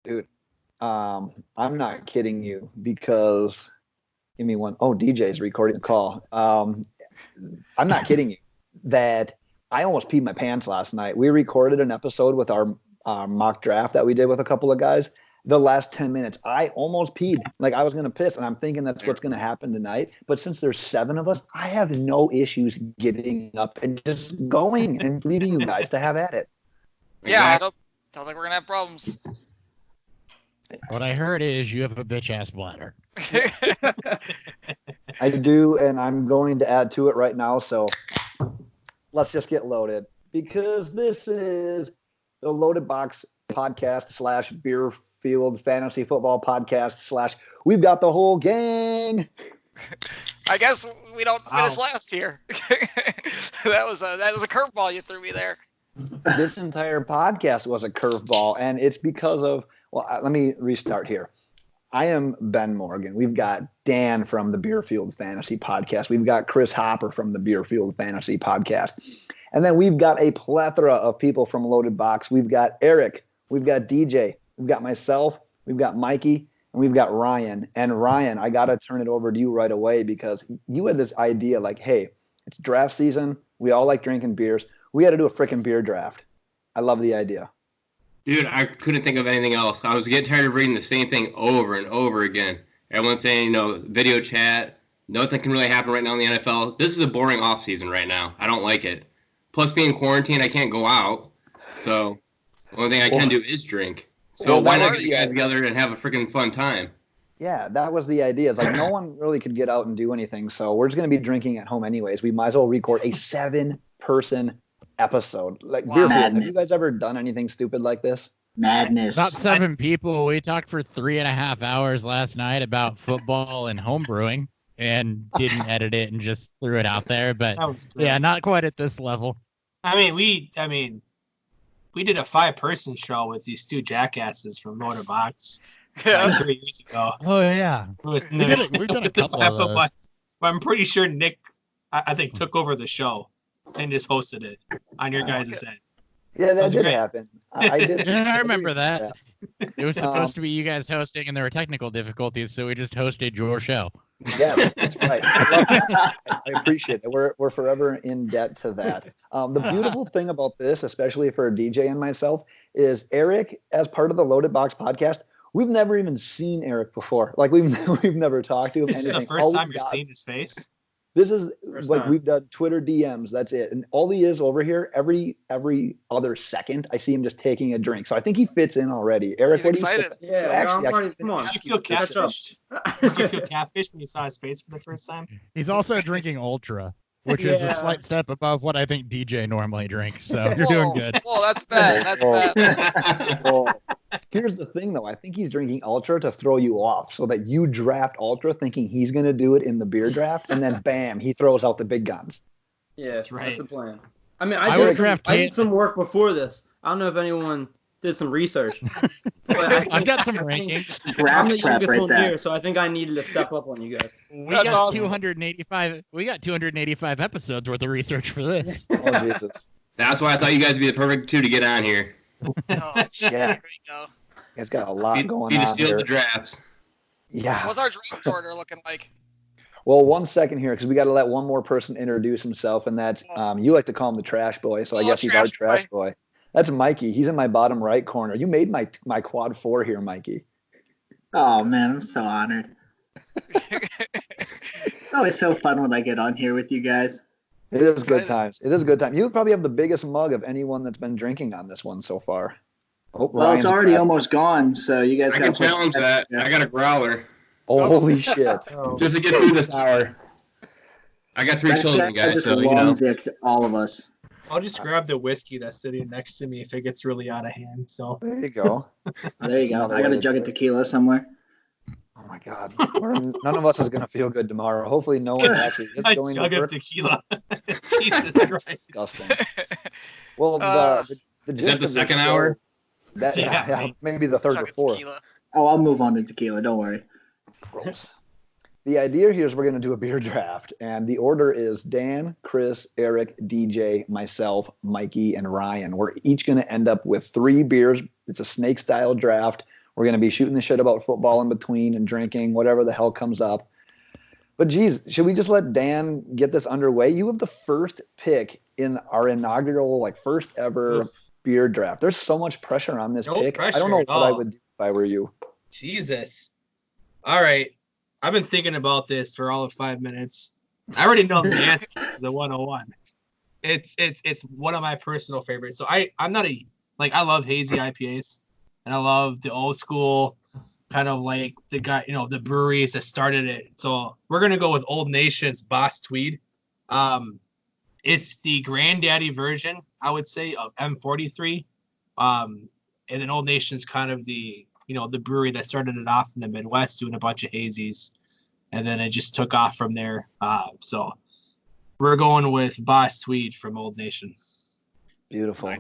Dude, I'm not kidding you because give me one. Oh, DJ's recording the call. I'm not kidding you that I almost peed my pants last night. We recorded an episode with our mock draft that we did with a couple of guys. The last 10 minutes, I almost peed. Like I was going to piss, and I'm thinking that's what's going to happen tonight. But since there's 7 of us, I have no issues getting up and just going and leaving you guys to have at it. Yeah, I don't think we're going to have problems. What I heard is you have a bitch-ass bladder. I do, and I'm going to add to it right now. So let's just get loaded because this is the Loaded Box podcast / Beer Field Fantasy Football podcast / we've got the whole gang. I guess we don't finish last here. That was a curveball you threw me there. This entire podcast was a curveball, and it's because of, well, let me restart here. I am Ben Morgan. We've got Dan from the Beer Field Fantasy Podcast. We've got Kris Hopper from the Beer Field Fantasy Podcast. And then we've got a plethora of people from Loaded Box. We've got Eric. We've got DJ. We've got myself. We've got Mikey. And we've got Ryan. And Ryan, I got to turn it over to you right away because you had this idea like, hey, it's draft season. We all like drinking beers. We got to do a freaking beer draft. I love the idea. Dude, I couldn't think of anything else. I was getting tired of reading the same thing over and over again. Everyone's saying, video chat. Nothing can really happen right now in the NFL. This is a boring offseason right now. I don't like it. Plus, being quarantined, I can't go out. So, the only thing I can do is drink. So, why not get you guys together and have a freaking fun time? Yeah, that was the idea. It's like no one really could get out and do anything. So, we're just going to be drinking at home anyways. We might as well record a 7-person episode. Like, Beer Field, have you guys ever done anything stupid like this? Madness. Not 7 people. We talked for 3.5 hours last night about football and home brewing and didn't edit it and just threw it out there. But yeah, not quite at this level. We did a 5-person show with these 2 jackasses from Loaded Box 3 years ago. Oh yeah, we've done a couple of those. But I'm pretty sure Nick, I think, took over the show and just hosted it on your guys' end. Yeah, that did happen. I did. I remember that. It was supposed to be you guys hosting, and there were technical difficulties, so we just hosted your show. Yeah, that's right. I love that. I appreciate it. We're forever in debt to that. The beautiful thing about this, especially for DJ and myself, is Eric, as part of the Loaded Box podcast, we've never even seen Eric before. Like we've never talked to him. This is the first time you're seeing his face. This is we've done Twitter DMs. That's it. And all he is over here, every other second, I see him just taking a drink. So I think he fits in already. Eric, He's excited. Come on. Did you feel catfished? Did you feel catfished when you saw his face for the first time? He's also drinking Ultra, which is a slight step above what I think DJ normally drinks. So you're doing good. Whoa, that's bad. That's bad. Well, here's the thing, though. I think he's drinking Ultra to throw you off so that you draft Ultra thinking he's going to do it in the beer draft, and then bam, he throws out the big guns. Yeah, that's right. That's the plan. I mean, I did some work before this. I don't know if anyone did some research. I've got some rankings. I'm the youngest one here, so I think I needed to step up on you guys. We got awesome. 285. We got 285 episodes worth of research for this. Oh Jesus! That's why I thought you guys would be the perfect 2 to get on here. Oh, shit. Yeah. Here we go. It's got a lot going to on steal here. the drafts. Yeah. What's our draft order looking like? Well, 1 second here, because we got to let one more person introduce himself, and that's you like to call him the trash boy, so I guess he's our trash boy. That's Mikey. He's in my bottom right corner. You made my quad 4 here, Mikey. Oh man, I'm so honored. It's always so fun when I get on here with you guys. It is good times. It is a good time. You probably have the biggest mug of anyone that's been drinking on this one so far. Oh, well, Ryan's it's already almost gone, so you guys I can challenge that. I got a growler. Oh, holy shit. Just to get through this hour. I got 3 children, guys, so dicked all of us. I'll just grab the whiskey that's sitting next to me if it gets really out of hand. So there you go. There you go. I got a jug of tequila somewhere. Oh my God. None of us is gonna feel good tomorrow. Hopefully no one actually is going jug to of tequila. Jesus Christ. Disgusting. Well, the is that the second hour? That, yeah, maybe the third or fourth. Oh, I'll move on to tequila. Don't worry. Gross. The idea here is we're going to do a beer draft, and the order is Dan, Kris, Eric, DJ, myself, Mikey, and Ryan. We're each going to end up with 3 beers. It's a snake-style draft. We're going to be shooting the shit about football in between and drinking, whatever the hell comes up. But geez, should we just let Dan get this underway? You have the first pick in our inaugural, like first ever beer draft. There's so much pressure on this pick. I don't know what I would do if I were you. Jesus. All right. I've been thinking about this for all of 5 minutes. I already know the answer to the 101. It's one of my personal favorites. So I'm not I love hazy IPAs, and I love the old school kind of like the guy, the breweries that started it. So we're gonna go with Old Nation's Boss Tweed. It's the granddaddy version, I would say, of M43. And then Old Nation's kind of the the brewery that started it off in the Midwest, doing a bunch of hazies, and then it just took off from there. So we're going with Boss Tweed from Old Nation. Beautiful.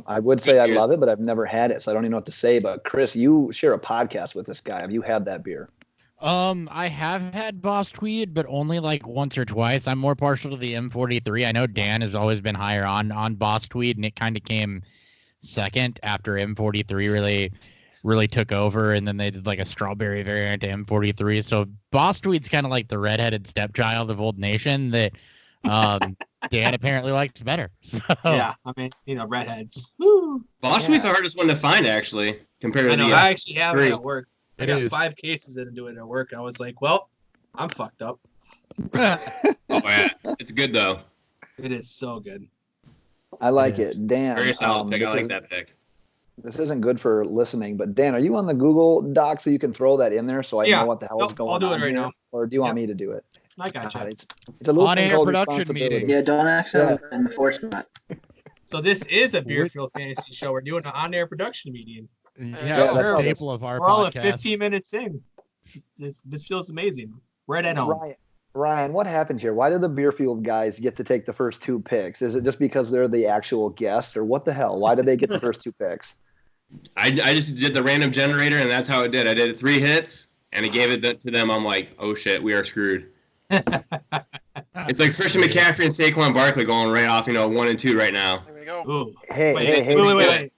I would say I love it, but I've never had it, so I don't even know what to say. But Chris, you share a podcast with this guy. Have you had that beer? I have had Boss Tweed, but only like once or twice. I'm more partial to the M43. I know Dan has always been higher on Boss Tweed, and it kind of came second after M43 really took over, and then they did like a strawberry variant to M43. So Boss Tweed's kind of like the redheaded stepchild of Old Nation that Dan apparently likes better. So yeah, I mean, redheads. Woo. Boss Tweed's the hardest one to find, actually, compared to the. I actually have it at work. I got 5 cases into it at work. I was like, well, I'm fucked up. Oh yeah, it's good though. It is so good. I like it. Dan, very solid pick. I like that pick. This isn't good for listening, but Dan, are you on the Google Doc so you can throw that in there so I know what the hell is going on? I'll do it right now. Or do you want me to do it? I got you. It's a little on-air production meeting. Yeah, don't accidentally in the force spot. So this is a Beerfield Fantasy Show. We're doing an on-air production meeting. Yeah, the staple of our We're all podcast. at 15 minutes in. This feels amazing. Right at home. Ryan, what happened here? Why did the Beerfield guys get to take the first 2 picks? Is it just because they're the actual guest, or what the hell? Why did they get the first 2 picks? I just did the random generator, and that's how it did. I did 3 hits, and it gave it to them. I'm like, oh shit, we are screwed. It's like Christian McCaffrey and Saquon Barkley going right off, 1 and 2 right now. There we go. Ooh. Hey. Wait.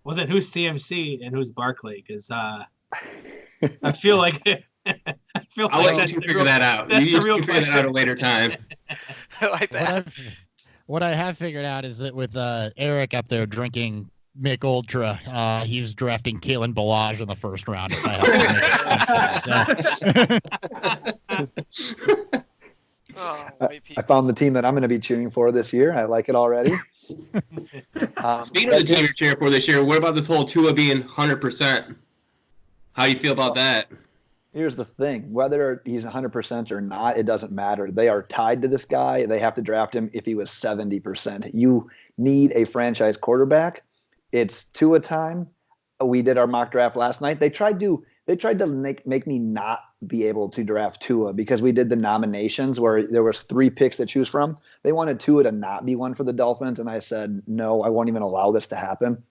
Well, then who's CMC and who's Barkley? Because I feel like I'll let you figure that out. You can figure that out at a later time. I like that. What I have figured out is that with Eric up there drinking Mick Ultra, he's drafting Kalen Ballage in the first round. If I found the team that I'm going to be cheering for this year. I like it already. Speaking of the team you're cheering for this year, what about this whole Tua being 100%? How do you feel about that? Here's the thing. Whether he's 100% or not, it doesn't matter. They are tied to this guy. They have to draft him if he was 70%. You need a franchise quarterback. It's Tua time. We did our mock draft last night. They tried to make me not be able to draft Tua because we did the nominations where there was 3 picks to choose from. They wanted Tua to not be one for the Dolphins, and I said, no, I won't even allow this to happen.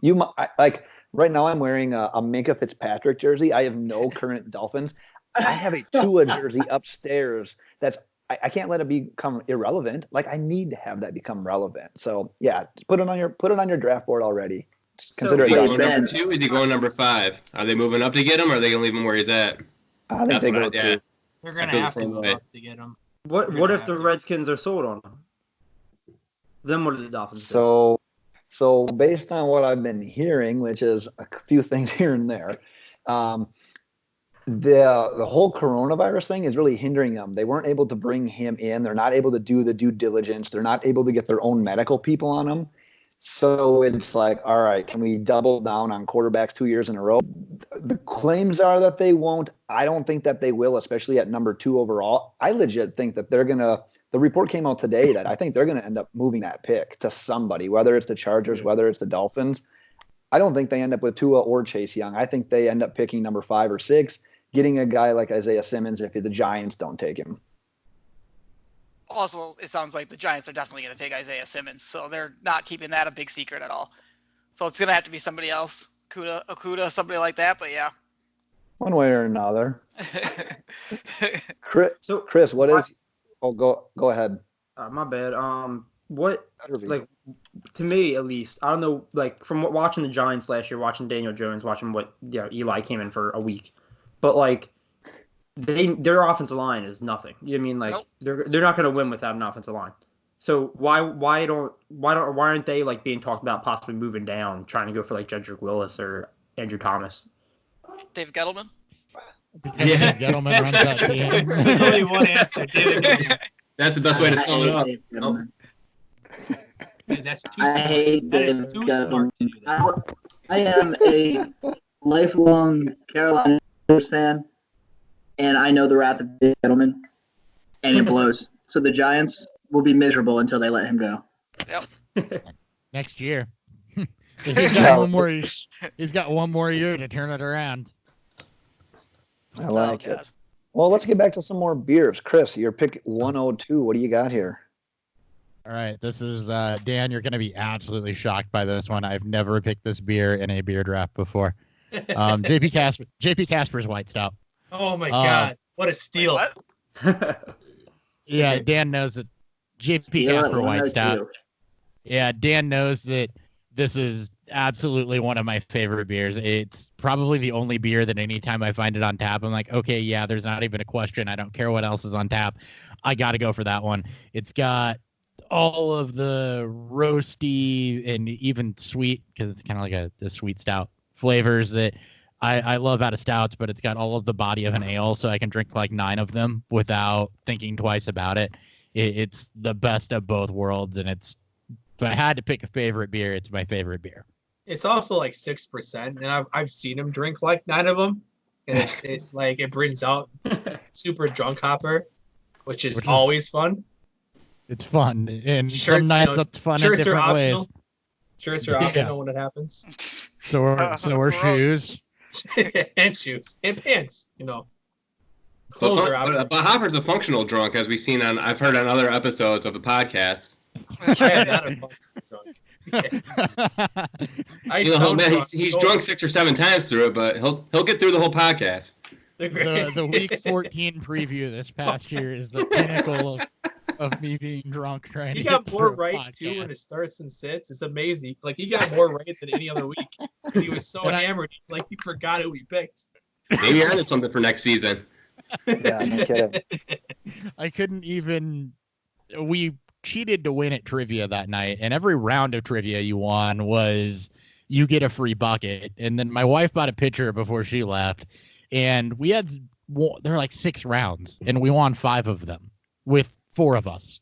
Right now I'm wearing a Minkah Fitzpatrick jersey. I have no current Dolphins. I have a Tua jersey upstairs I can't let it become irrelevant. Like, I need to have that become relevant. So yeah, put it on your draft board already. Just consider is he it going number 2? Is he going number 5? Are they moving up to get him, or are they gonna leave him where he's at? I think they go They're gonna have to move up to get him. What if the Redskins are sold on him? Then what do the Dolphins do? So based on what I've been hearing, which is a few things here and there, the whole coronavirus thing is really hindering them. They weren't able to bring him in. They're not able to do the due diligence. They're not able to get their own medical people on him. So it's like, all right, can we double down on quarterbacks 2 years in a row? The claims are that they won't. I don't think that they will, especially at number 2 overall. I legit think that the report came out today that I think they're going to end up moving that pick to somebody, whether it's the Chargers, whether it's the Dolphins. I don't think they end up with Tua or Chase Young. I think they end up picking number 5 or 6, getting a guy like Isaiah Simmons if the Giants don't take him. Also, it sounds like the Giants are definitely going to take Isaiah Simmons, so they're not keeping that a big secret at all. So it's going to have to be somebody else, Okuda, somebody like that, but yeah. One way or another. Chris, what is – oh, go ahead. My bad. What to me at least, I don't know, like from watching the Giants last year, watching Daniel Jones, watching what Eli came in for a week, but like their offensive line is nothing. You know what I mean? Like they're not going to win without an offensive line. So why aren't they like being talked about possibly moving down, trying to go for like Jedrick Willis or Andrew Thomas? David Gettleman. Yeah, Gettleman runs that team. There's only one answer. David Gettleman. That's the best way to sum it up. Gettleman. That's too I smart. hate That is David too Gettleman. smart to do that. I am a lifelong Carolina fan, and I know the wrath of David Gettleman, and it blows. So the Giants will be miserable until they let him go. Yep. Next year. He's got one more year to turn it around. I like it. Well, let's get back to some more beers. Chris, your pick 102. What do you got here? All right, this is Dan. You're going to be absolutely shocked by this one. I've never picked this beer in a beer draft before. JP Casper's White Stout. Oh my God! What a steal! Wait, what? Yeah, Dan knows that JP Casper White Stout. Yeah, Dan knows that this is absolutely one of my favorite beers. It's probably the only beer that anytime I find it on tap, I'm like, okay, yeah, there's not even a question. I don't care what else is on tap. I got to go for that one. It's got all of the roasty and even sweet, because it's kind of like a sweet stout flavors that I love out of stouts, but it's got all of the body of an ale, so I can drink like 9 of them without thinking twice about it. It's the best of both worlds, and if I had to pick a favorite beer, it's my favorite beer. It's also like 6%, and I've seen him drink like 9 of them, and it brings out super drunk Hopper, which is always fun. It's fun, and shirts, some nights it's fun in different ways. Shirts are optional when it happens. So are shoes. And shoes and pants, Clothes are optional. But Hopper's a functional drunk, as we've seen I've heard on other episodes of the podcast. Yeah, not a functional drunk. He's drunk 6 or 7 times through it, but he'll get through the whole podcast. The week 14 preview this past year is the pinnacle of me being drunk trying he to got get more through a right podcast. too when it starts and sits. It's amazing. Like he got more right than any other week. He was so hammered, like he forgot who he picked. Maybe you're onto something for next season. Yeah, no kidding. I couldn't even. We cheated to win at trivia that night, and every round of trivia you won was you get a free bucket. And then my wife bought a pitcher before she left, and we had there were like 6 rounds, and we won 5 of them with 4 of us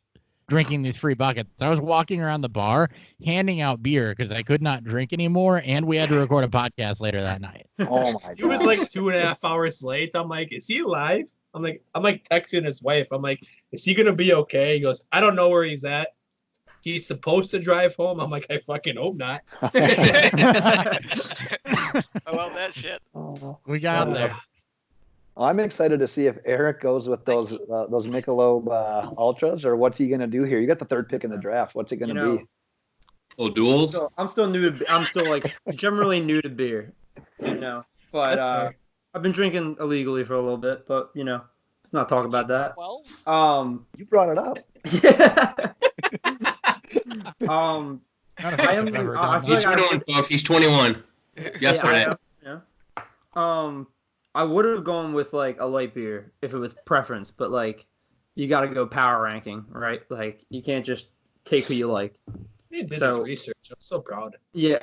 drinking these free buckets. I was walking around the bar handing out beer because I could not drink anymore, and we had to record a podcast later that night. Oh my God. He was like 2.5 hours late. I'm like, is he alive? I'm like texting his wife. I'm like, is he gonna be okay? He goes, I don't know where he's at. He's supposed to drive home. I'm like, I fucking hope not. About that shit. We got there. I'm excited to see if Eric goes with those Michelob Ultras, or what's he going to do here? You got the 3rd pick in the draft. What's it going to be? Oh, duels? I'm still new. I'm still like generally new to beer, But I've been drinking illegally for a little bit, but let's not talk about that. Well, You brought it up. Yeah. He's 21, folks. He's 21. Yesterday. I would have gone with like a light beer if it was preference, but like you got to go power ranking, right? Like you can't just take who you like. He did his research. I'm so proud. Yeah.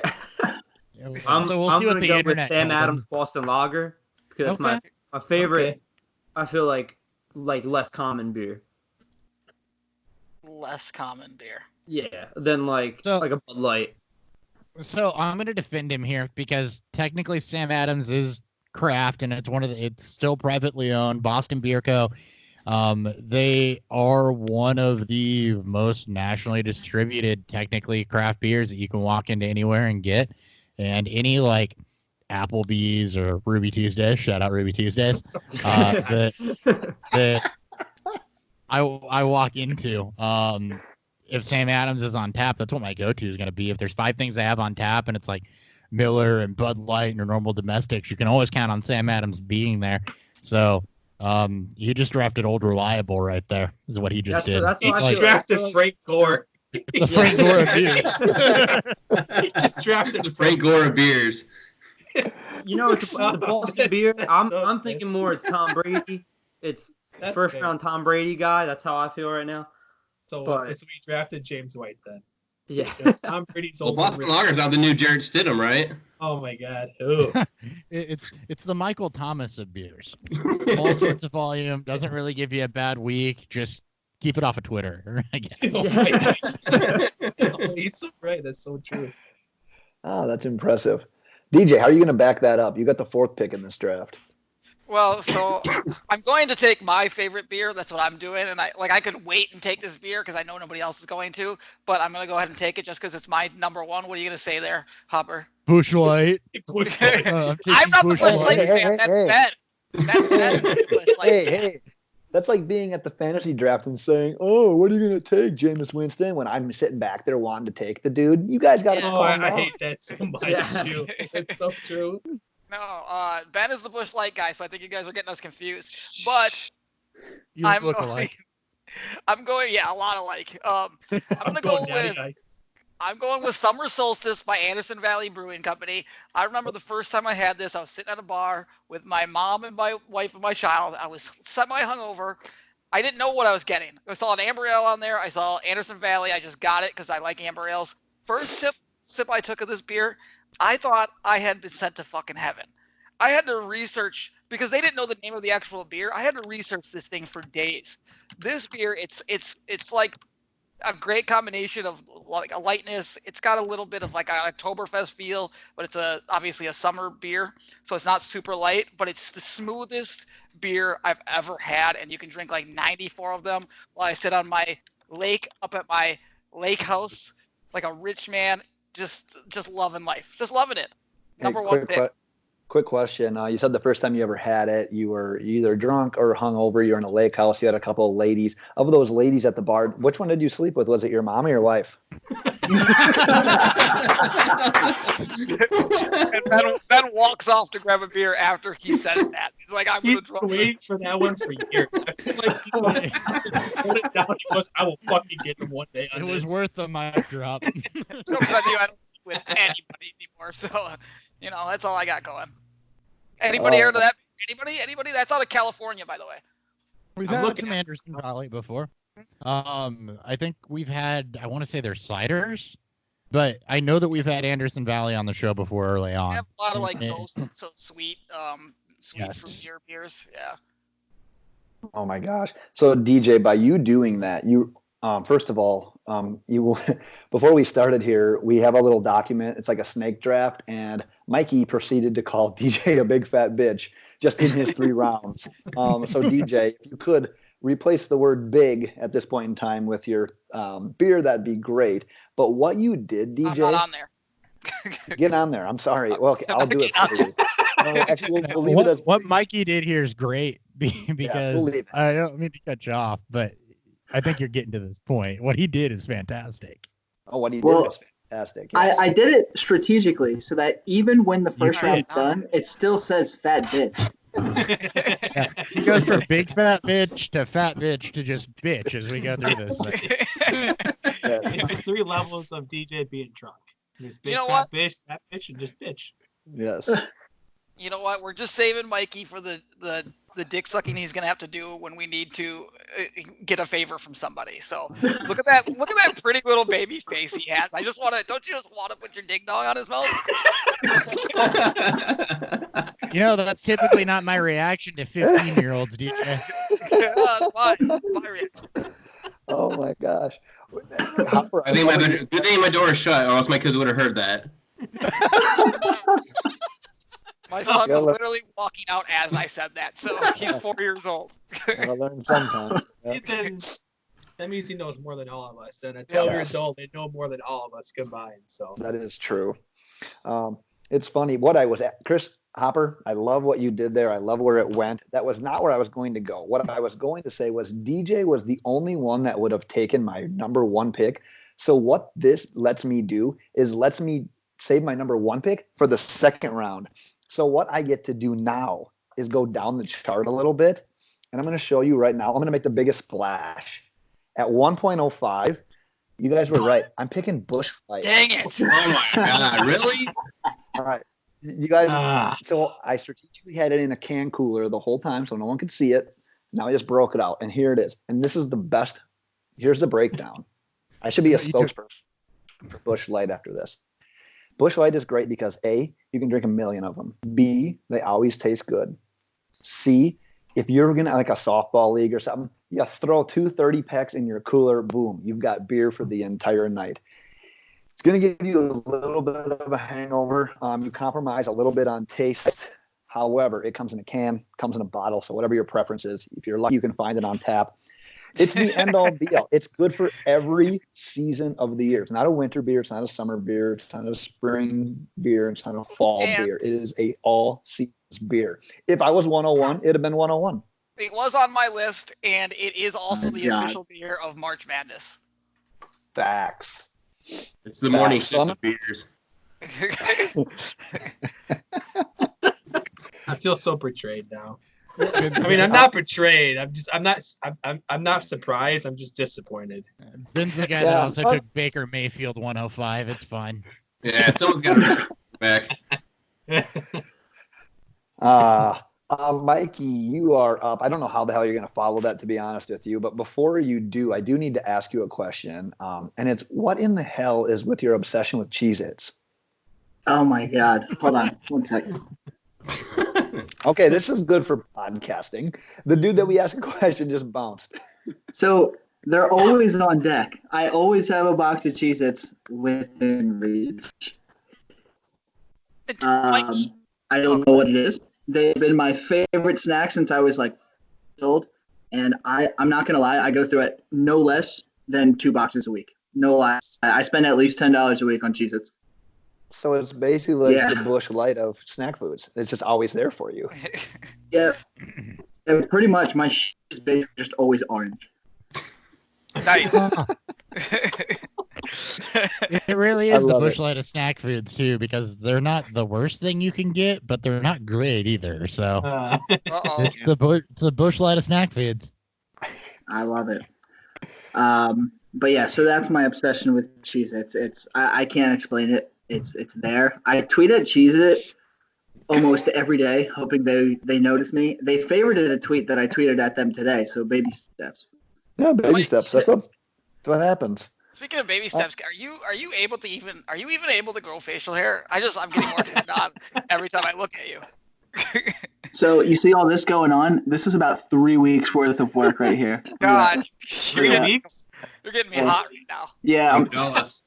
I'm gonna go with Sam Adams Boston Lager because it's my favorite. Okay. I feel like less common beer. Less common beer. Yeah, than like a Bud Light. So I'm gonna defend him here because technically Sam Adams is craft, and it's still privately owned. Boston Beer Co. They are one of the most nationally distributed, technically craft beers that you can walk into anywhere and get. And any like Applebee's or Ruby Tuesdays, shout out Ruby Tuesdays, that I walk into. If Sam Adams is on tap, that's what my go-to is going to be. If there's 5 things I have on tap and it's like Miller and Bud Light and your normal domestics, you can always count on Sam Adams being there. So he just drafted Old Reliable right there, is what he just did. He drafted Frank Gore. The Frank Gore abuse. He just drafted Frank Gore of beers. You know, it's the Boston beer. I'm thinking more it's Tom Brady. It's That's first fair. round Tom Brady guy. That's how I feel right now. So But- we drafted James White then. Yeah. Tom Brady's Well, old. Boston Lager's out the new Jared Stidham, right? Oh my God. Ooh. It's the Michael Thomas of beers. All sorts of volume. Doesn't really give you a bad week. Just keep it off of Twitter, I guess. Oh, he's so right. That's so true. Oh, that's impressive. DJ, how are you going to back that up? You got the 4th pick in this draft. Well, so I'm going to take my favorite beer. That's what I'm doing, and I could wait and take this beer because I know nobody else is going to, but I'm going to go ahead and take it just because it's my number one. What are you going to say there, Hopper? Bush Light. I'm not the Bush Light fan. That's Ben. That's Ben. Bush Light fan. Hey, that's like being at the fantasy draft and saying, "Oh, what are you going to take, Jameis Winston?" When I'm sitting back there wanting to take the dude. You guys got to Oh, calm I down. hate that so much. Yeah. Too. It's so true. No, Ben is the Bush Light guy, so I think you guys are getting us confused. But You I'm look going, alike. I'm going, yeah, a lot alike. I'm gonna go with. I'm going with Summer Solstice by Anderson Valley Brewing Company. I remember the first time I had this, I was sitting at a bar with my mom and my wife and my child. I was semi-hungover. I didn't know what I was getting. I saw an amber ale on there. I saw Anderson Valley. I just got it because I like amber ales. First sip I took of this beer, I thought I had been sent to fucking heaven. I had to research because they didn't know the name of the actual beer. I had to research this thing for days. This beer, it's like a great combination of like a lightness. It's got a little bit of like an Oktoberfest feel, but it's obviously a summer beer, so it's not super light. But it's the smoothest beer I've ever had, and you can drink like 94 of them while I sit on my lake up at my lake house like a rich man, just loving life, just loving it. Number one pick. Quick question. You said the first time you ever had it, you were either drunk or hungover. You were in a lake house. You had a couple of ladies. Of those ladies at the bar, which one did you sleep with? Was it your mom or your wife? And Ben walks off to grab a beer after he says that. He's like, I'm He's going to waiting for that one for years. I feel like he wrote it down. He goes, I will fucking get him one day. It was worth the mic drop. I don't with anybody anymore. So, that's all I got going. Anybody heard of that? Anybody? That's out of California, by the way. We've had some Anderson Valley before. I think we've had, I want to say they're ciders, but I know that we've had Anderson Valley on the show before early on. They have a lot of like those so sweet Yes. fruit beers. Yeah. Oh my gosh. So DJ, by you doing that, you first of all, you will, before we started here, we have a little document. It's like a snake draft, and Mikey proceeded to call DJ a big fat bitch just in his 3 rounds. So DJ, if you could replace the word big at this point in time with your beer, that'd be great. But what you did, DJ, I'm not on there. Get on there. I'm sorry. Well, okay, I'll do it for you. No, actually, we'll leave it as what Mikey did here is great because we'll leave it. I don't mean to cut you off, but I think you're getting to this point. What he did is fantastic. Oh, what he did Well, was fantastic. Yes. I did it strategically so that even when the first round's done, it still says fat bitch. Yeah, he goes from big fat bitch to just bitch as we go through this thing. Yes. It's the 3 levels of DJ being drunk. There's big fat what? bitch, fat bitch, and just bitch. Yes. You know what? We're just saving Mikey for the dick sucking he's gonna have to do when we need to get a favor from somebody. So look at that pretty little baby face he has. Don't you just want to put your ding dong on his mouth? That's typically not my reaction to 15-year-olds, DJ. Yeah, that's my reaction. Oh my gosh. Hopper, I think my door is shut, or else my kids would have heard that. My son was literally walking out as I said that, so he's 4 years old. I'll learn sometime. Yeah. That means he knows more than all of us. And at 12 years old, they know more than all of us combined. So That is true. It's funny. Chris Hopper, I love what you did there. I love where it went. That was not where I was going to go. What I was going to say was DJ was the only one that would have taken my number 1 pick. So what this lets me do is lets me save my number 1 pick for the 2nd round. So what I get to do now is go down the chart a little bit, and I'm going to show you right now. I'm going to make the biggest splash. At 1.05, You guys were right. I'm picking Busch Light. Dang it! Oh my God, really? All right. You guys, so I strategically had it in a can cooler the whole time so no one could see it. Now I just broke it out, and here it is. And this is the best. Here's the breakdown. I should be a spokesperson for Busch Light after this. Busch Light is great because A, you can drink a million of them. B, they always taste good. C, if you're going to like a softball league or something, you throw 2 30-packs in your cooler, boom, you've got beer for the entire night. It's going to give you a little bit of a hangover. You compromise a little bit on taste. However, it comes in a can, comes in a bottle, so whatever your preference is, if you're lucky, you can find it on tap. It's the end-all be-all. It's good for every season of the year. It's not a winter beer. It's not a summer beer. It's not a spring beer. It's not a fall beer. It is a all-season beer. If I was 101, it'd have been 101. It was on my list, and it is also the official beer of March Madness. Facts. It's the morning shift of beers. I feel so betrayed now. I mean, I'm not betrayed. I'm not surprised. I'm just disappointed. Ben's the guy that also took Baker Mayfield 105. It's fine. Yeah, someone's got to back. Mikey, you are up. I don't know how the hell you're going to follow that, to be honest with you. But before you do, I do need to ask you a question. And it's, what in the hell is with your obsession with Cheez-Its? Oh, my God. Hold on 1 second. Okay, this is good for podcasting. The dude that we asked a question just bounced. So they're always on deck. I always have a box of Cheez-Its within reach. I don't know what it is. They've been my favorite snack since I was like old. And I'm not going to lie, I go through it no less than 2 boxes a week. No lie. I spend at least $10 a week on Cheez-Its. So it's basically like the Busch Light of snack foods. It's just always there for you. Yeah. And pretty much my shit is basically just always orange. Nice. It really is the Busch Light of snack foods too, because they're not the worst thing you can get, but they're not great either. So it's the Busch Light of snack foods. I love it. But yeah, so that's my obsession with Cheez-Its. I can't explain it. It's there. I tweet at Cheez-It almost every day, hoping they notice me. They favorited a tweet that I tweeted at them today, so baby steps. Yeah, baby steps. That's what happens. Speaking of baby steps, are you even able to grow facial hair? I'm getting more turned on every time I look at you. So you see all this going on? This is about 3 weeks worth of work right here. God, you're getting me hot right now. Yeah,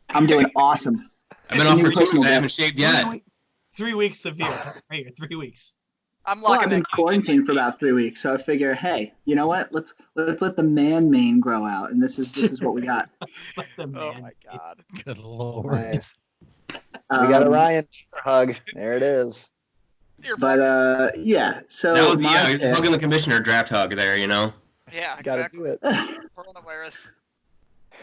I'm doing awesome. I've been off for 2 weeks. I haven't shaved yet. 3 weeks of here. Right here, 3 weeks. I've been quarantined for about 3 weeks, so I figure, hey, you know what? Let's let the man mane grow out, and this is what we got. Oh my God! Good Lord! Nice. We got a Ryan hug. There it is. But yeah, so you're hugging the commissioner draft hug there, you know. Yeah, exactly. Gotta do it. Coronavirus.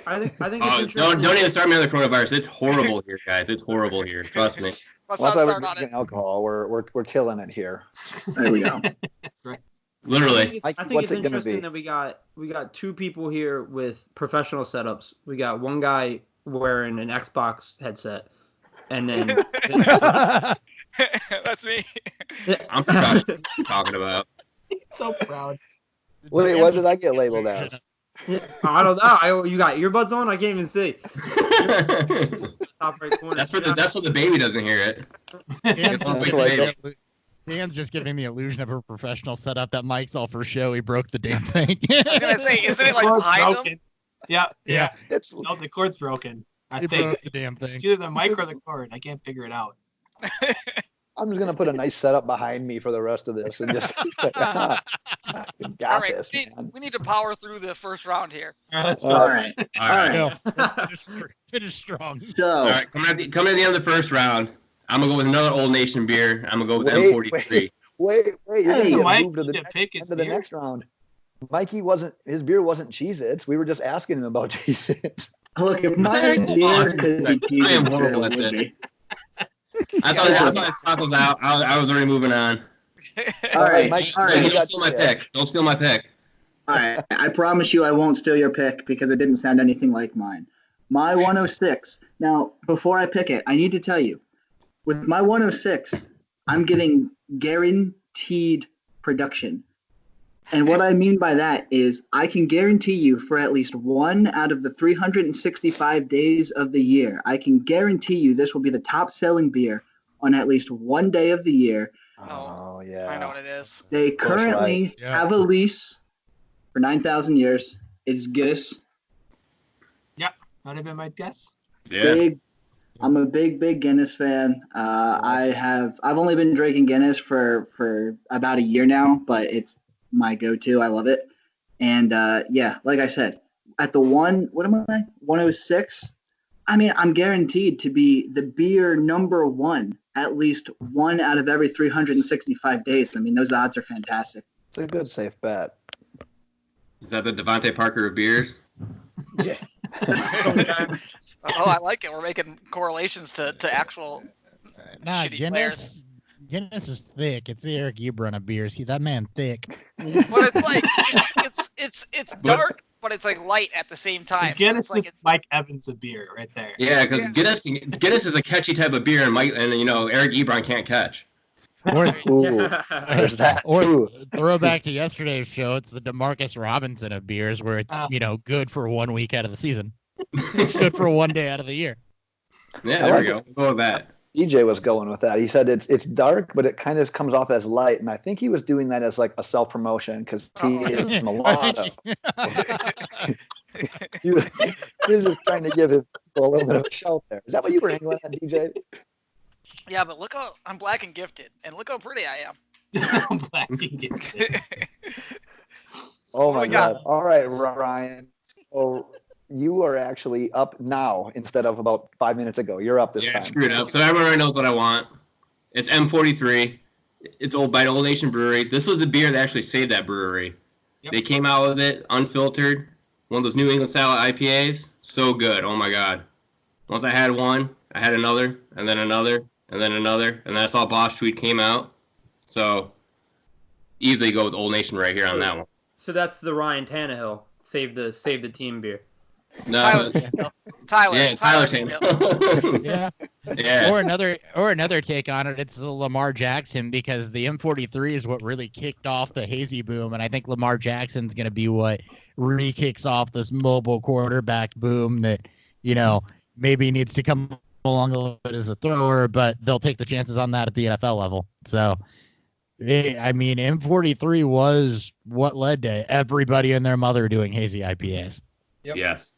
I think it's don't even start me on the coronavirus. It's horrible here, guys. It's horrible here. Trust me. Let's not start on it. Alcohol. We're killing it here. There we go. That's right. Literally. I think it's interesting that we got 2 people here with professional setups. We got one guy wearing an Xbox headset, and then that's me. I'm professional. What are you talking about? So proud. Wait, what did I get labeled as? I don't know. You got earbuds on? I can't even see. Top right corner. That's so the baby doesn't hear it. Dan's just giving the illusion of a professional setup. That mic's all for show. He broke the damn thing. I was gonna say, isn't it like behind him? Yeah. No, the cord's broken. I think broke the damn thing. It's either the mic or the cord. I can't figure it out. I'm just gonna put a nice setup behind me for the rest of this and just got all right, this. We need to power through the first round here. Let's go. All right. Finish strong. So, all right, coming at the end of the first round, I'm gonna go with another Old Nation beer. I'm gonna go with M43. Wait! You're gonna move to the next round. Mikey his beer wasn't Cheez-Its. We were just asking him about Cheez-Its. Look, if my beer could be Cheez-Its, I am horrible at this. I thought his stock was out. I was already moving on. All right, Mike. Don't steal my pick. Don't steal my pick. All right, I promise you I won't steal your pick because it didn't sound anything like mine. My 106. Now, before I pick it, I need to tell you, with my 106, I'm getting guaranteed production. And what I mean by that is I can guarantee you for at least 1 out of the 365 days of the year, I can guarantee you this will be the top selling beer on at least 1 day of the year. Oh, yeah. I know what it is. They currently have a lease for 9,000 years. It's Guinness. Yep, that'd have been my guess. Yeah. I'm a big Guinness fan. I've only been drinking Guinness for about a year now, but it's my go-to. I love it. And like I said, at the 106, I mean, I'm guaranteed to be the beer number 1 at least 1 out of every 365 days. I mean, those odds are fantastic. It's a good safe bet. Is that the Devontae Parker of beers? Yeah. Oh, I like it. We're making correlations to actual Nah, shitty players. Guinness is thick. It's the Eric Ebron of beers. That man thick. But it's like it's dark, but it's like light at the same time. Guinness so it's is Mike Evans of beer right there. Yeah, because Guinness is a catchy type of beer, and Eric Ebron can't catch. Or, There's that too. Throwback to yesterday's show, it's the DeMarcus Robinson of beers, where it's good for 1 week out of the season. It's good for 1 day out of the year. Yeah, there we go. We'll go with that. DJ was going with that. He said it's dark, but it kind of comes off as light, and I think he was doing that as like a self promotion because he is mulatto. he was just trying to give him a little bit of a show there. Is that what you were angling at, DJ? Yeah, but look how I'm black and gifted, and look how pretty I am. I'm black and gifted. Oh my God! All right, Ryan. So you are actually up now instead of about 5 minutes ago. You're up this time. Yeah, screwed up. So everyone already knows what I want. It's M43. It's by Old Nation Brewery. This was the beer that actually saved that brewery. Yep. They came out with it unfiltered. One of those New England style IPAs. So good. Oh my God. Once I had one, I had another, and then another, and then another, and then I saw Boss Tweed came out. So easily go with Old Nation right here on that one. So that's the Ryan Tannehill save the team beer. No, Tyler. Yeah, Tyler Tannehill. Yeah. Or another take on it. It's the Lamar Jackson, because the M43 is what really kicked off the hazy boom, and I think Lamar Jackson's going to be what re-kicks off this mobile quarterback boom that maybe needs to come along a little bit as a thrower, but they'll take the chances on that at the NFL level. So, I mean, M43 was what led to everybody and their mother doing hazy IPAs. Yep. Yes.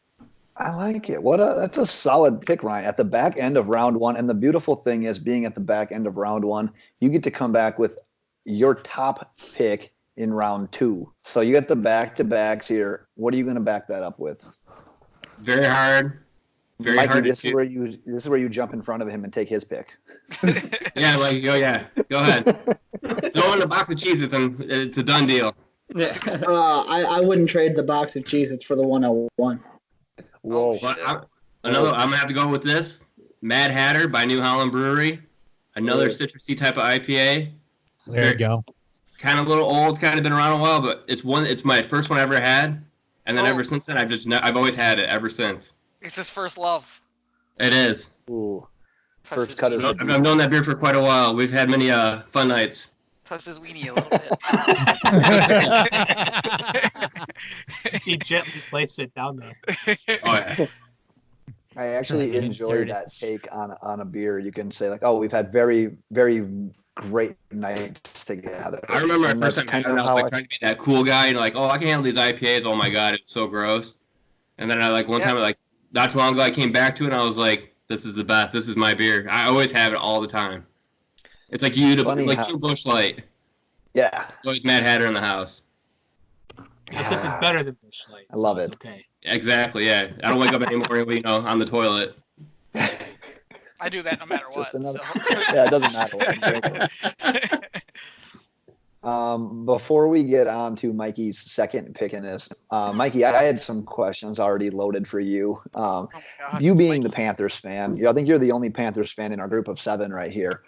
I like it. That's a solid pick, Ryan. At the back end of round 1, and the beautiful thing is, being at the back end of round 1, you get to come back with your top pick in round 2. So you get the back-to-backs here. What are you going to back that up with? Very hard. Very Mikey, hard. This is where you jump in front of him and take his pick. Yeah, go ahead. Throw in a box of Cheez-Its and it's a done deal. Yeah. I wouldn't trade the box of Cheez-Its for the 101. Whoa. I'm gonna have to go with this Mad Hatter by New Holland Brewery. Another citrusy type of IPA. There you go. Kind of a little old. It's kind of been around a while, but it's my first one I ever had, and then ever since then I've always had it ever since. It's his first love. It is. Ooh. First cut is. I've known that beer for quite a while. We've had many fun nights. Touch his weenie a little bit. He gently placed it down there. Oh yeah. I actually enjoy that take on a beer. You can say like, oh, we've had very, very great nights together. I remember and my first time I was trying to be that cool guy, like, oh, I can handle these IPAs. Oh my God, it's so gross. And then one time, not too long ago, I came back to it and I was like, this is the best. This is my beer. I always have it all the time. It's like you Busch Light. Yeah. Always Mad Hatter in the house. Except it's better than Busch Light. I love it. Okay. Exactly, yeah. I don't wake up anymore, on the toilet. I do that no matter what. Yeah, it doesn't matter. Before we get on to Mikey's second pick in this, Mikey, I had some questions already loaded for you. You being the Panthers fan, I think you're the only Panthers fan in our group of 7 right here.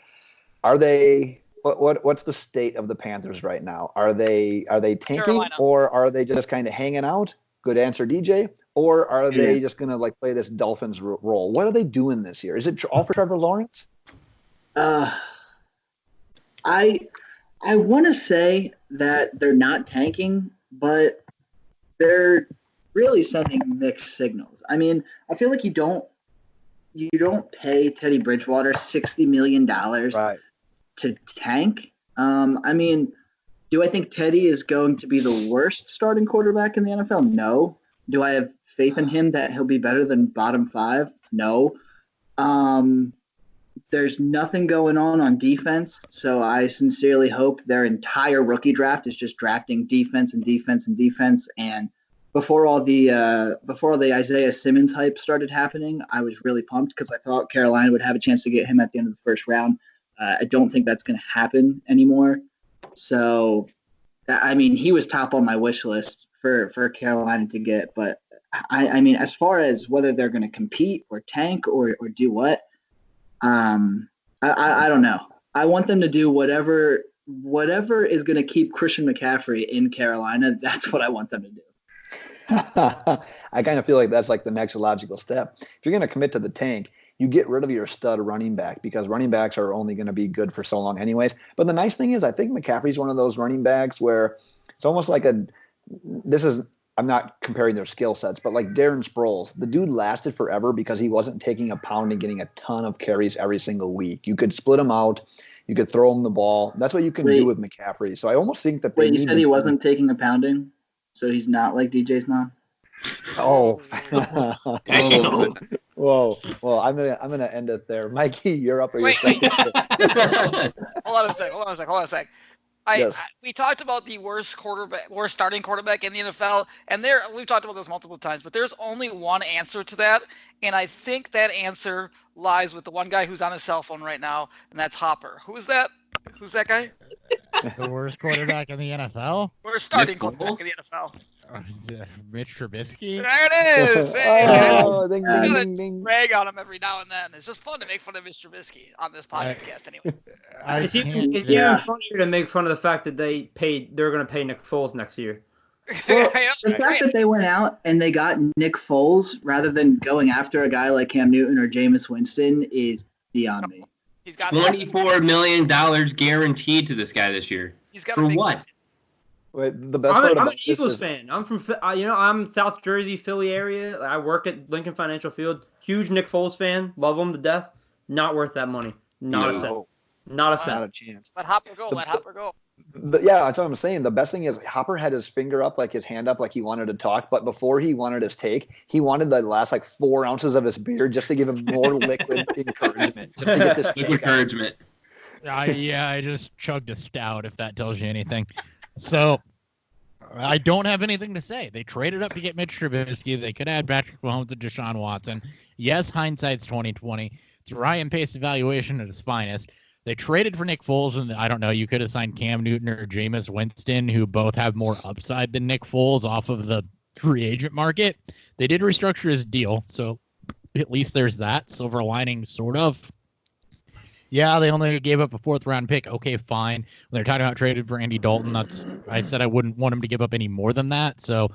Are they? What's the state of the Panthers right now? Are they tanking, Carolina. or are they just kind of hanging out? Good answer, DJ. or are they just going to like play this Dolphins role? What are they doing this year? Is it all for Trevor Lawrence? I want to say that they're not tanking, but they're really sending mixed signals. I mean, I feel like you don't pay Teddy Bridgewater $60 million to tank. I mean, do I think Teddy is going to be the worst starting quarterback in the NFL? No. Do I have faith in him that he'll be better than bottom 5? No. There's nothing going on defense, so I sincerely hope their entire rookie draft is just drafting defense and defense and defense. And before all the Isaiah Simmons hype started happening, I was really pumped because I thought Carolina would have a chance to get him at the end of the first round. I don't think that's going to happen anymore. So, I mean, he was top on my wish list for Carolina to get. But, I mean, as far as whether they're going to compete or tank or do what, I don't know. I want them to do whatever is going to keep Christian McCaffrey in Carolina. That's what I want them to do. I kind of feel like that's like the next logical step. If you're going to commit to the tank, you get rid of your stud running back because running backs are only going to be good for so long anyways. But the nice thing is I think McCaffrey's one of those running backs where it's almost like I'm not comparing their skill sets, but like Darren Sproles, the dude lasted forever because he wasn't taking a pound and getting a ton of carries every single week. You could split him out. You could throw him the ball. That's what you can do with McCaffrey. So I almost think that you said he wasn't taking a pounding? So he's not like DJ's mom? Oh. Whoa. Well, I'm gonna end it there. Mikey, you're up. Wait. Hold on a sec. We talked about the worst starting quarterback in the NFL, and we've talked about this multiple times, but there's only one answer to that, and I think that answer lies with the one guy who's on his cell phone right now, and that's Hopper. Who is that? Who's that guy? The worst quarterback in the NFL? Worst starting quarterback in the NFL. Mitch Trubisky. There it is. Ding, ding. Rag on him every now and then. It's just fun to make fun of Mitch Trubisky on this podcast, anyway. It's even funnier to make fun of the fact that they're going to pay Nick Foles next year. Well, the fact that they went out and they got Nick Foles rather than going after a guy like Cam Newton or Jameis Winston is beyond me. He's got $24 million guaranteed to this guy this year. He's got for what? The best part I'm an Eagles fan. I'm from, I'm South Jersey, Philly area. I work at Lincoln Financial Field. Huge Nick Foles fan. Love him to death. Not worth that money. Not a cent. Not a chance. Let Hopper go. Let Hopper go. Yeah, that's what I'm saying. The best thing is Hopper had his finger up, like his hand up, like he wanted to talk. But before he wanted his take, he wanted the last 4 ounces of his beer just to give him more liquid encouragement. Just to get this encouragement. I just chugged a stout, if that tells you anything. So I don't have anything to say. They traded up to get Mitch Trubisky. They could add Patrick Mahomes and Deshaun Watson. Yes, hindsight's 20/20. It's Ryan Pace evaluation at its finest. They traded for Nick Foles, and I don't know, you could have signed Cam Newton or Jameis Winston, who both have more upside than Nick Foles off of the free agent market. They did restructure his deal, so at least there's that silver lining, sort of. Yeah, they only gave up a 4th-round pick. Okay, fine. When they're talking about traded for Andy Dalton, I said I wouldn't want him to give up any more than that. So,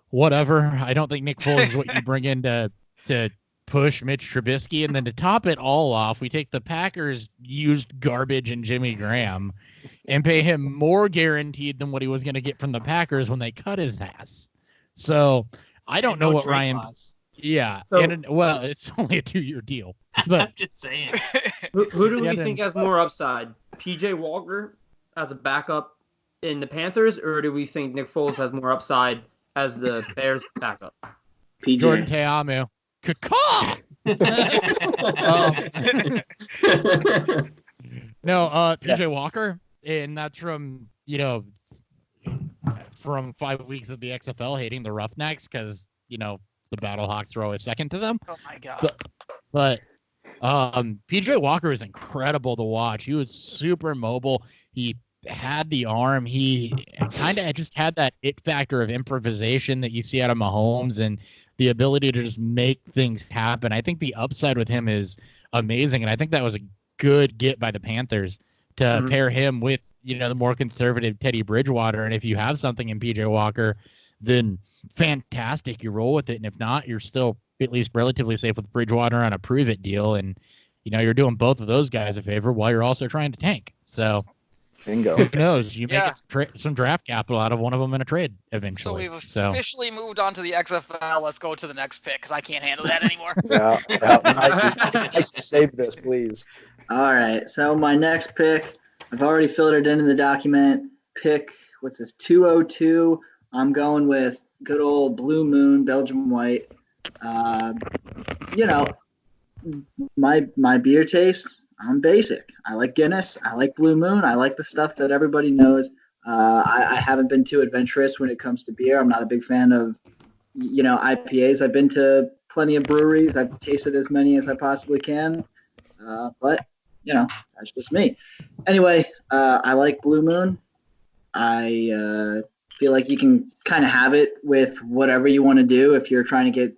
whatever. I don't think Nick Foles is what you bring in to push Mitch Trubisky. And then to top it all off, we take the Packers' used garbage and Jimmy Graham and pay him more guaranteed than what he was going to get from the Packers when they cut his ass. So, I don't know what Ryan... Class. Yeah, so, it's only a 2-year deal. But I'm just saying. Who do we think has more upside? PJ Walker as a backup in the Panthers, or do we think Nick Foles has more upside as the Bears backup? PJ. Jordan Ta'amu. PJ Walker, and that's from 5 weeks of the XFL hating the Roughnecks because the Battlehawks are always second to them. Oh my god! But PJ Walker is incredible to watch. He was super mobile. He had the arm. He kind of just had that it factor of improvisation that you see out of Mahomes and the ability to just make things happen. I think the upside with him is amazing, and I think that was a good get by the Panthers to pair him with the more conservative Teddy Bridgewater. And if you have something in PJ Walker, then fantastic, you roll with it. And if not, you're still at least relatively safe with Bridgewater on a prove it deal. And, you're doing both of those guys a favor while you're also trying to tank. So Bingo. who knows? You may get some draft capital out of one of them in a trade eventually. So we've officially moved on to the XFL. Let's go to the next pick because I can't handle that anymore. I save this, please. All right. So my next pick, I've already filtered into the document. Pick, what's this, 202. I'm going with good old Blue Moon, Belgium White. My beer taste, I'm basic. I like Guinness. I like Blue Moon. I like the stuff that everybody knows. I haven't been too adventurous when it comes to beer. I'm not a big fan of, IPAs. I've been to plenty of breweries. I've tasted as many as I possibly can. But, that's just me. Anyway, I like Blue Moon. I feel like you can kind of have it with whatever you want to do. If you're trying to get,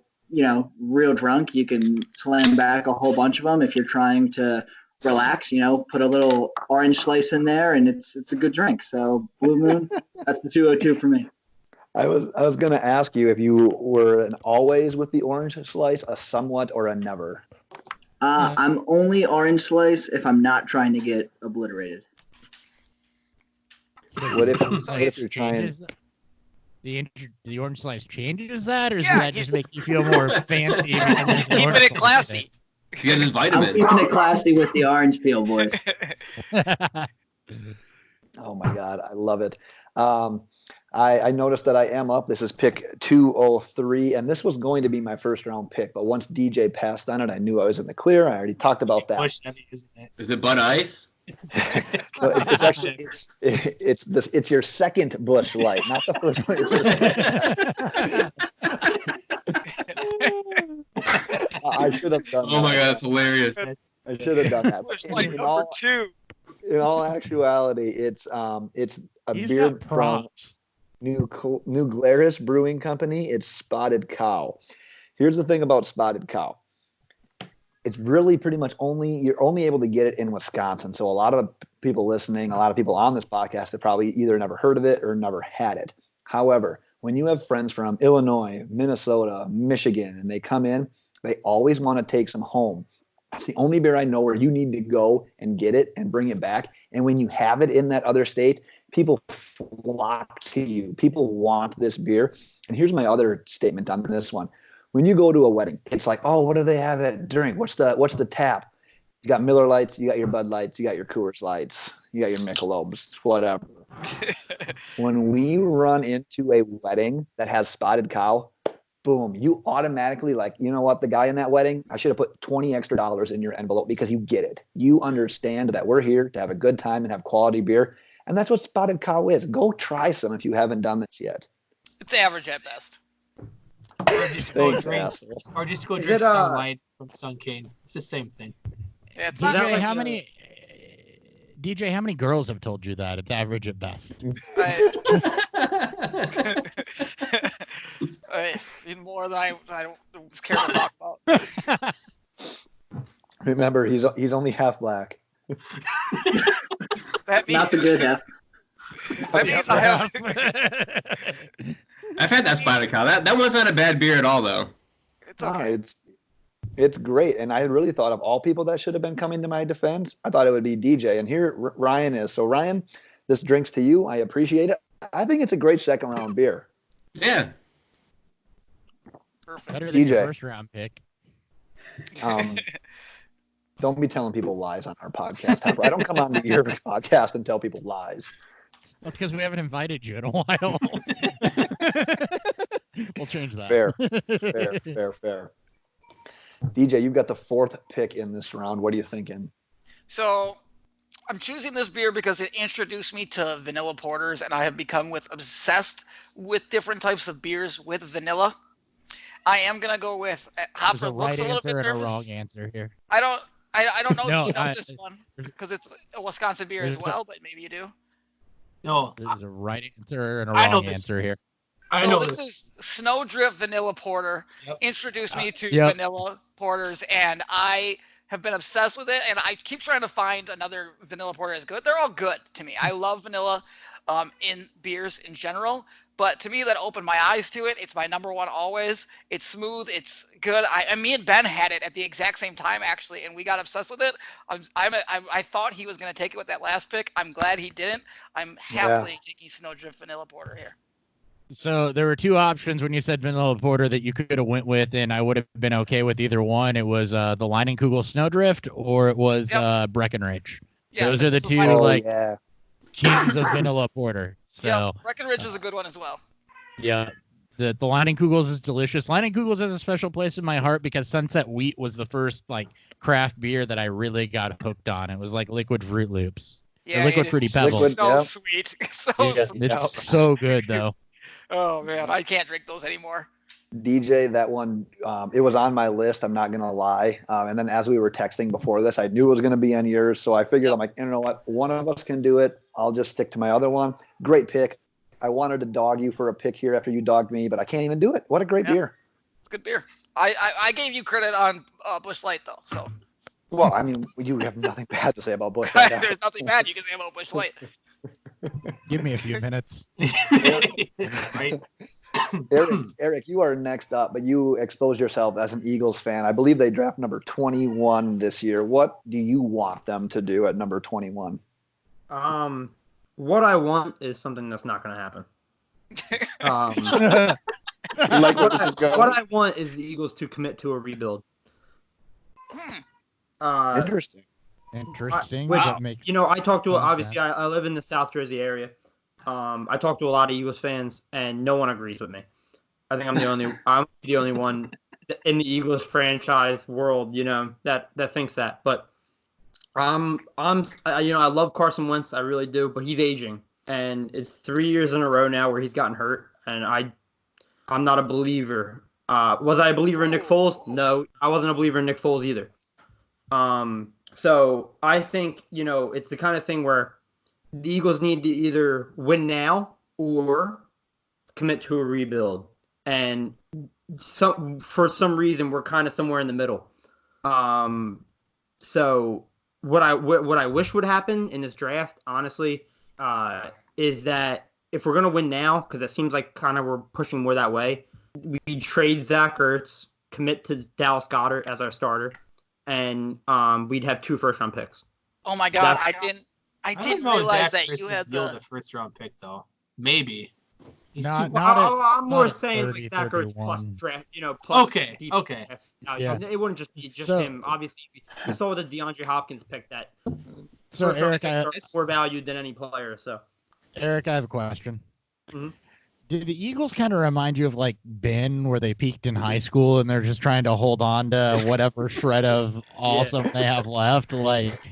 real drunk, you can slam back a whole bunch of them. If you're trying to relax, put a little orange slice in there, and it's a good drink. So Blue Moon, that's the 202 for me. I was going to ask you if you were an always with the orange slice, a somewhat, or a never. I'm only orange slice if I'm not trying to get obliterated. What if you're trying? The orange slice changes that, or does that just make you feel more fancy? He's keeping it classy. You got his vitamins. I'm keeping it classy with the orange peel, boys. Oh my God, I love it. I noticed that I am up. This is pick 203, and this was going to be my first round pick, but once DJ passed on it, I knew I was in the clear. I already talked about that. Is it Bud Ice? It's actually it's your second Busch Light, not the first one. It's your second. I should have done. Oh my God, that's hilarious! I should have done that. Busch Light number 2. In all actuality, it's a beer from New Glarus Brewing Company. It's Spotted Cow. Here's the thing about Spotted Cow. It's really pretty much you're only able to get it in Wisconsin. So a lot of people listening, a lot of people on this podcast have probably either never heard of it or never had it. However, when you have friends from Illinois, Minnesota, Michigan, and they come in, they always want to take some home. It's the only beer I know where you need to go and get it and bring it back. And when you have it in that other state, people flock to you. People want this beer. And here's my other statement on this one. When you go to a wedding, it's like, oh, what do they have at drink? What's the tap? You got Miller Lights, you got your Bud Lights, you got your Coors Lights, you got your Michelobs, whatever. When we run into a wedding that has Spotted Cow, boom, you automatically you know what, the guy in that wedding, I should have put $20 extra in your envelope because you get it. You understand that we're here to have a good time and have quality beer. And that's what Spotted Cow is. Go try some if you haven't done this yet. It's average at best. Or just go drink Sunlight from Sun King. It's the same thing. Yeah, it's DJ, how many girls have told you that it's average at best? More than I don't care to talk about. Remember, he's only half black. That means, not the good half. That means I have. I've had that Spotted Cow. That one's not a bad beer at all, though. It's okay. It's great. And I really thought of all people that should have been coming to my defense, I thought it would be DJ. And here Ryan is. So, Ryan, this drink's to you. I appreciate it. I think it's a great second round beer. Yeah. Perfect. Better than DJ. your first round pick. Don't be telling people lies on our podcast. I don't come on to your podcast and tell people lies. Well, it's because we haven't invited you in a while. We'll change that. Fair. DJ, you've got the fourth pick in this round. What are you thinking? So I'm choosing this beer because it introduced me to vanilla porters, and I have become obsessed with different types of beers with vanilla. I am gonna go with Hopper. There's a right answer and a wrong answer here. I don't know No, this one because it's a Wisconsin beer as well, but maybe you do. No, there's a right answer and a wrong answer here. This is Snowdrift Vanilla Porter. Yep. Introduced me to vanilla porters, and I have been obsessed with it. And I keep trying to find another vanilla porter as good. They're all good to me. I love vanilla in beers in general, But to me, that opened my eyes to it. It's my number one always. It's smooth. It's good. And me and Ben had it at the exact same time, actually, and we got obsessed with it. I thought he was going to take it with that last pick. I'm glad he didn't. I'm happily taking Snowdrift Vanilla Porter here. So there were two options when you said Vanilla Porter that you could have went with, and I would have been okay with either one. It was the Leinenkugel Snowdrift, or it was Breckenridge. Yes, those are the two kings of Vanilla Porter. So Breckenridge is a good one as well. Yeah, the Leinenkugels is delicious. Leinenkugels has a special place in my heart because Sunset Wheat was the first like craft beer that I really got hooked on. It was like liquid Fruit Loops. Yeah, Liquid Fruity Pebbles. So sweet. Sweet. It's so good though. Oh man, I can't drink those anymore. DJ, that one, it was on my list. I'm not gonna lie. And then as we were texting before this, I knew it was gonna be on yours. So I figured, I'm like, you know what? One of us can do it. I'll just stick to my other one. Great pick. I wanted to dog you for a pick here after you dogged me, but I can't even do it. What a great beer. It's good beer. I gave you credit on Busch Light though. So. Well, I mean, you have nothing bad to say about Busch Light. There's nothing bad you can say about Busch Light. Give me a few minutes. Eric, you are next up, but you exposed yourself as an Eagles fan. I believe they draft number 21 this year. What do you want them to do at number 21? What I want is something that's not going to happen. Like where this is going. What I want is the Eagles to commit to a rebuild. Interesting. Which, I talked to, obviously, I live in the South Jersey area. I talk to a lot of Eagles fans, and no one agrees with me. I think I'm the only one in the Eagles franchise world, that thinks that. But I love Carson Wentz, I really do, but he's aging, and it's 3 years in a row now where he's gotten hurt, and I'm not a believer. Was I a believer in Nick Foles? No, I wasn't a believer in Nick Foles either. So I think, it's the kind of thing where the Eagles need to either win now or commit to a rebuild. And for some reason, we're kind of somewhere in the middle. So what I wish would happen in this draft, honestly, is that if we're going to win now, because it seems like kind of we're pushing more that way, we trade Zach Ertz, commit to Dallas Goedert as our starter, and we'd have 2 first-round picks. Oh my God, I didn't realize that you had the first-round pick though. Maybe. I'm more saying like Zach Ertz plus draft, plus. Okay. It wouldn't just be him. Obviously, we saw the DeAndre Hopkins pick that. So Eric, more valued than any player. So, Eric, I have a question. Mm-hmm. Did the Eagles kind of remind you of like Ben, where they peaked in high school and they're just trying to hold on to whatever shred of awesome they have left? Like,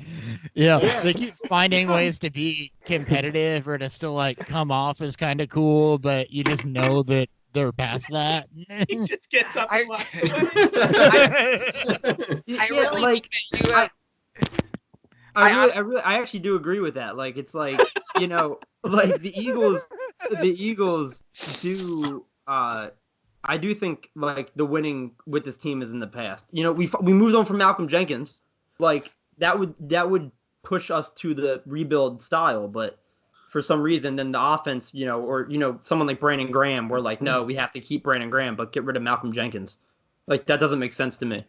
they keep finding ways to be competitive or to still like come off as kind of cool, but you just know that they're past that. He just gets up. I really think that you have. I actually do agree with that. Like, it's like, like the Eagles do. I do think like the winning with this team is in the past. We moved on from Malcolm Jenkins. Like that would push us to the rebuild style, but for some reason, then the offense, or someone like Brandon Graham, we're like, no, we have to keep Brandon Graham, but get rid of Malcolm Jenkins. Like that doesn't make sense to me.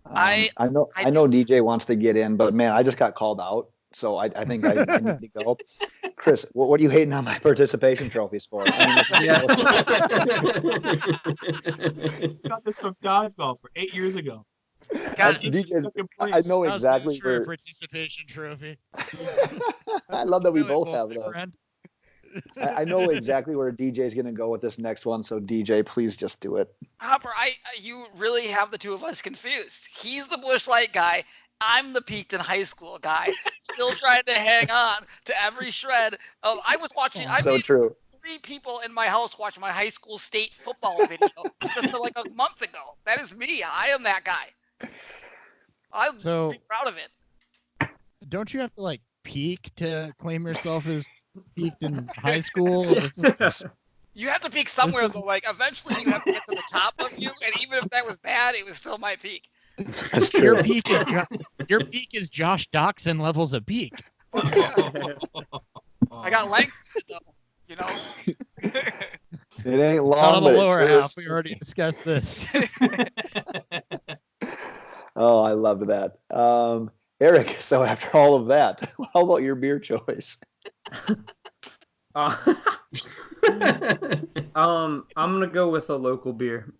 I know DJ wants to get in, but man, I just got called out, so I think I need to go. Chris, what are you hating on my participation trophies for? Got this from Dodge Golf 8 years ago. DJ, I know exactly where. Participation trophy. I love that we both have those. I know exactly where DJ's going to go with this next one, so DJ, please just do it. Hopper, you really have the two of us confused. He's the Busch Light guy. I'm the peaked in high school guy, still trying to hang on to every shred of. I was watching. True. 3 people in my house watch my high school state football video just like a month ago. That is me. I am that guy. I'm pretty proud of it. Don't you have to like peak to claim yourself as peaked in high school? You have to peak somewhere, though. Like eventually, you have to get to the top of you, and even if that was bad, it was still my peak. That's true. Your peak is Josh Doxson levels of peak. I got length, though. It ain't long, Not on the but lower it sure half. is. We already discussed this. Oh, I loved that. Eric, so after all of that, how about your beer choice? I'm gonna go with a local beer.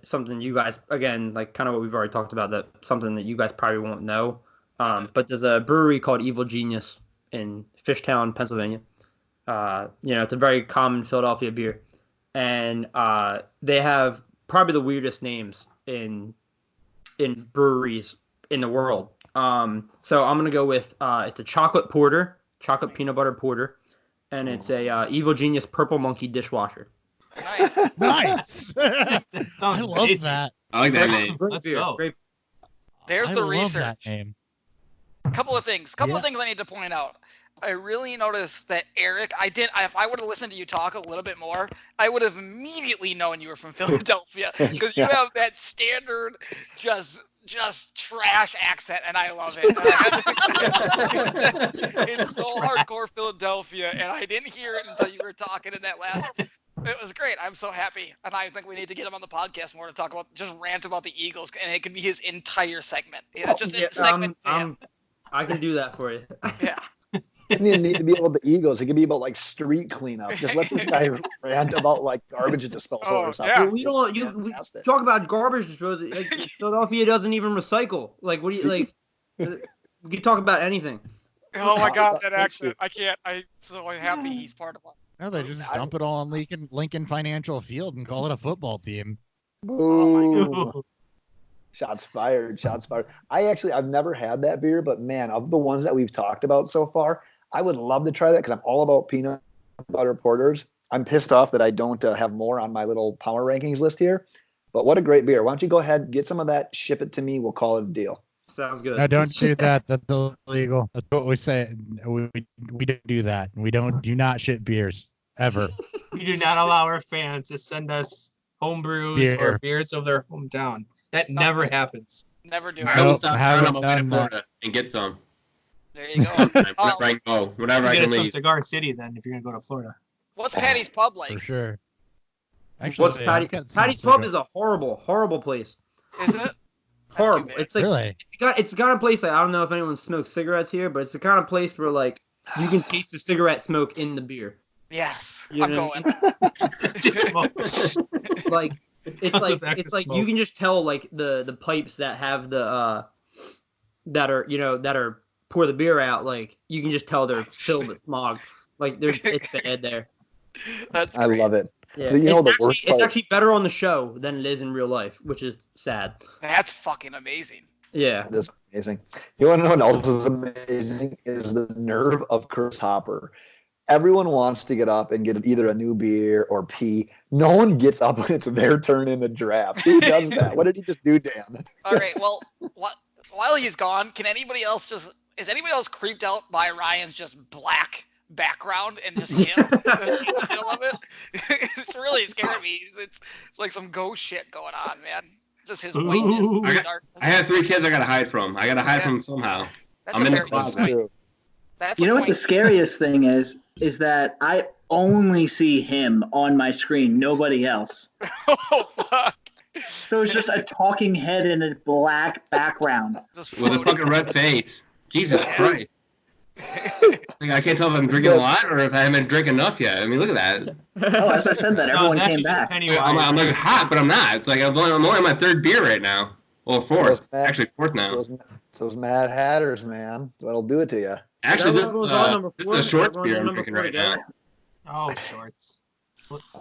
Something you guys, again, like kind of what we've already talked about, that something that you guys probably won't know. But there's a brewery called Evil Genius in Fishtown, Pennsylvania. It's a very common Philadelphia beer, and they have probably the weirdest names in breweries in the world. So I'm gonna go with it's a chocolate peanut butter porter, and it's a Evil Genius Purple Monkey dishwasher. Nice. I love that. I like that name. Let's go. Great. There's I the love research. that name. Couple of things I need to point out. I really noticed that Eric, if I would have listened to you talk a little bit more, I would have immediately known you were from Philadelphia, because you have that standard just trash accent, and I love it. It's so hardcore Philadelphia, and I didn't hear it until you were talking in that last. It was great. I'm so happy, and I think we need to get him on the podcast more to talk about, just rant about the Eagles, and it could be his entire segment. Segment. I can do that for you. Yeah. It need to be about the Eagles. It could be about like street cleanup. Just let this guy rant about like garbage disposal or something. Yeah. We don't. We talk about garbage disposal. Like Philadelphia doesn't even recycle. Like, what do you like? We can talk about anything. Oh my God, that accent! I can't. I'm so happy he's part of it. No, they just dump it all on Lincoln Financial Field and call it a football team. Boo. Shots fired. I've never had that beer, but man, of the ones that we've talked about so far, I would love to try that, because I'm all about peanut butter porters. I'm pissed off that I don't have more on my little power rankings list here, but what a great beer. Why don't you go ahead, get some of that, ship it to me. We'll call it a deal. Sounds good. No, don't do that. That's illegal. That's what we say. We don't do that. We do not ship beers ever. We do not allow our fans to send us home brews or beers of their hometown. That never happens. Never do it. I will stop down on my way to Florida and get some. There you go. Whenever I go, whenever I can leave. Cigar City, then, if you're gonna go to Florida. What's Patty's Pub like? For sure. Actually, what's Patty's Pub is a horrible place. Is it? Horrible. It's like really? it's the kind of place, like, I don't know if anyone smokes cigarettes here, but it's the kind of place where like you can taste the cigarette smoke in the beer. Yes, You I'm know going. Just smoke. Like it's like you can just tell, like, the pipes that have the that are pour the beer out, like you can just tell they're filled with smog. Like it's bad there. That's I great. love it. Yeah, the worst part. It's actually better on the show than it is in real life, which is sad. That's fucking amazing. Yeah, It is amazing. You want to know what else is amazing? Is the nerve of Kris Hopper. Everyone wants to get up and get either a new beer or pee. No one gets up when it's their turn in the draft. Who does that? What did he just do, Dan? All right. Well, while he's gone, is anybody else creeped out by Ryan's just black background and just him in the middle of it? It's really scaring me. It's like some ghost shit going on, man. Just his whiteness. I have 3 kids I gotta hide from. I gotta hide from them somehow. That's I'm a in the very good closet. point. That's You a know what the point. scariest thing is that I only see him on my screen, nobody else. Oh fuck! So it's just a talking head in a black background. Just With a floating. fucking red face. Jesus Christ. Like, I can't tell if I'm drinking a lot or if I haven't drank enough yet. I mean, look at that. Oh, as I said that, everyone it's came actually just back. Pennywise. I'm like hot, but I'm not. It's like I'm only on my 3rd beer right now. Well, 4th. Actually, 4th now. Those Mad Hatters, man. That'll do it to you. Actually, this Everyone's on number is four. a short Everyone's beer on I'm number drinking four right together. now. Oh, shorts.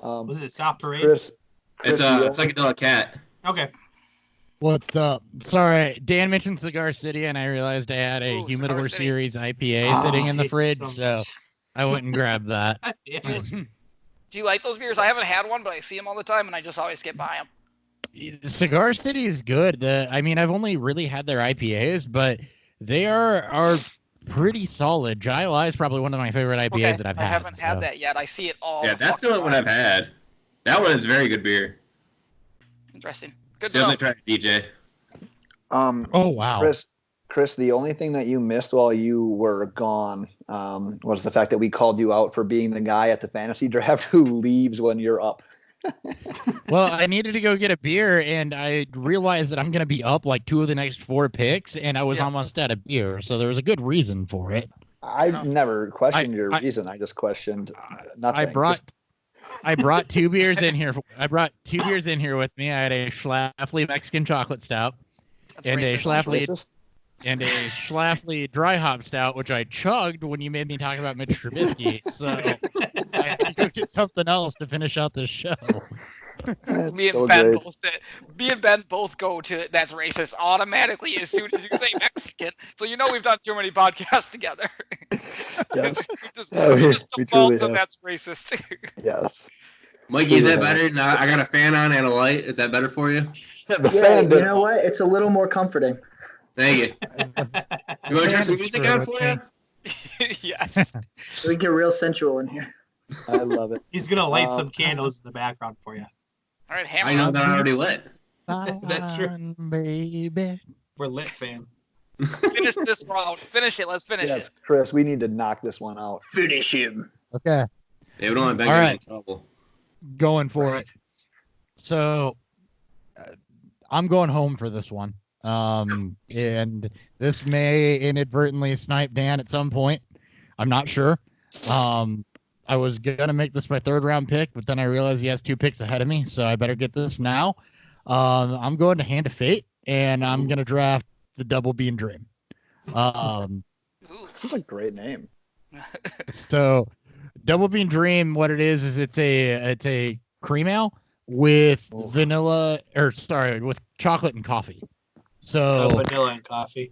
Um, Was it South Parade? Chris, It's you a want- psychedelic cat. Okay. What's up? Sorry, Dan mentioned Cigar City, and I realized I had a Ooh, Humidor Cigar City. Series IPA sitting in the hate you fridge, so so much. I went and grabbed that. God damn it. Do you like those beers? I haven't had one, but I see them all the time, and I just always get by them. Cigar City is good. I've only really had their IPAs, but they are pretty solid. Jai Alai is probably one of my favorite IPAs that I've had. I haven't so. had that yet. I see it all. Yeah, the that's the fucking only one time. I've had. That one is very good beer. Interesting. Good to know. Definitely try it, DJ. Oh wow! Chris, the only thing that you missed while you were gone was the fact that we called you out for being the guy at the fantasy draft who leaves when you're up. Well, I needed to go get a beer, and I realized that I'm going to be up like 2 of the next 4 picks, and I was almost out of beer, so there was a good reason for it. I've never questioned your reason. I just questioned nothing. I brought 2 beers in here. I brought 2 beers in here with me. I had a Schlafly Mexican chocolate stout and a Schlafly dry hop stout, which I chugged when you made me talk about Mitch Trubisky. So I had to go get something else to finish out this show. Me and Ben both go to that's racist automatically as soon as you say Mexican. So we've done too many podcasts together. Yes. we just default to that's racist. Yes. Mikey, is that better? Now I got a fan on and a light. Is that better for you? Yeah, you know what? It's a little more comforting. Thank you. You want to turn some music on for you? Yes. We get real sensual in here. I love it. He's gonna light some candles in the background for you. All right, hammer. I know that already lit. That's true. Baby. We're lit, fam. Finish this round. Finish it. Let's finish it. Chris, we need to knock this one out. Finish him. Okay. Yeah, we don't want to All right. in trouble. Going for it. So I'm going home for this one. And this may inadvertently snipe Dan at some point. I'm not sure. I was gonna make this my 3rd round pick, but then I realized he has 2 picks ahead of me, so I better get this now. I'm going to Hand of Fate, and I'm gonna draft the Double Bean Dream. That's a great name. So Double Bean Dream, what it is it's a cream ale with with chocolate and coffee. So vanilla and coffee.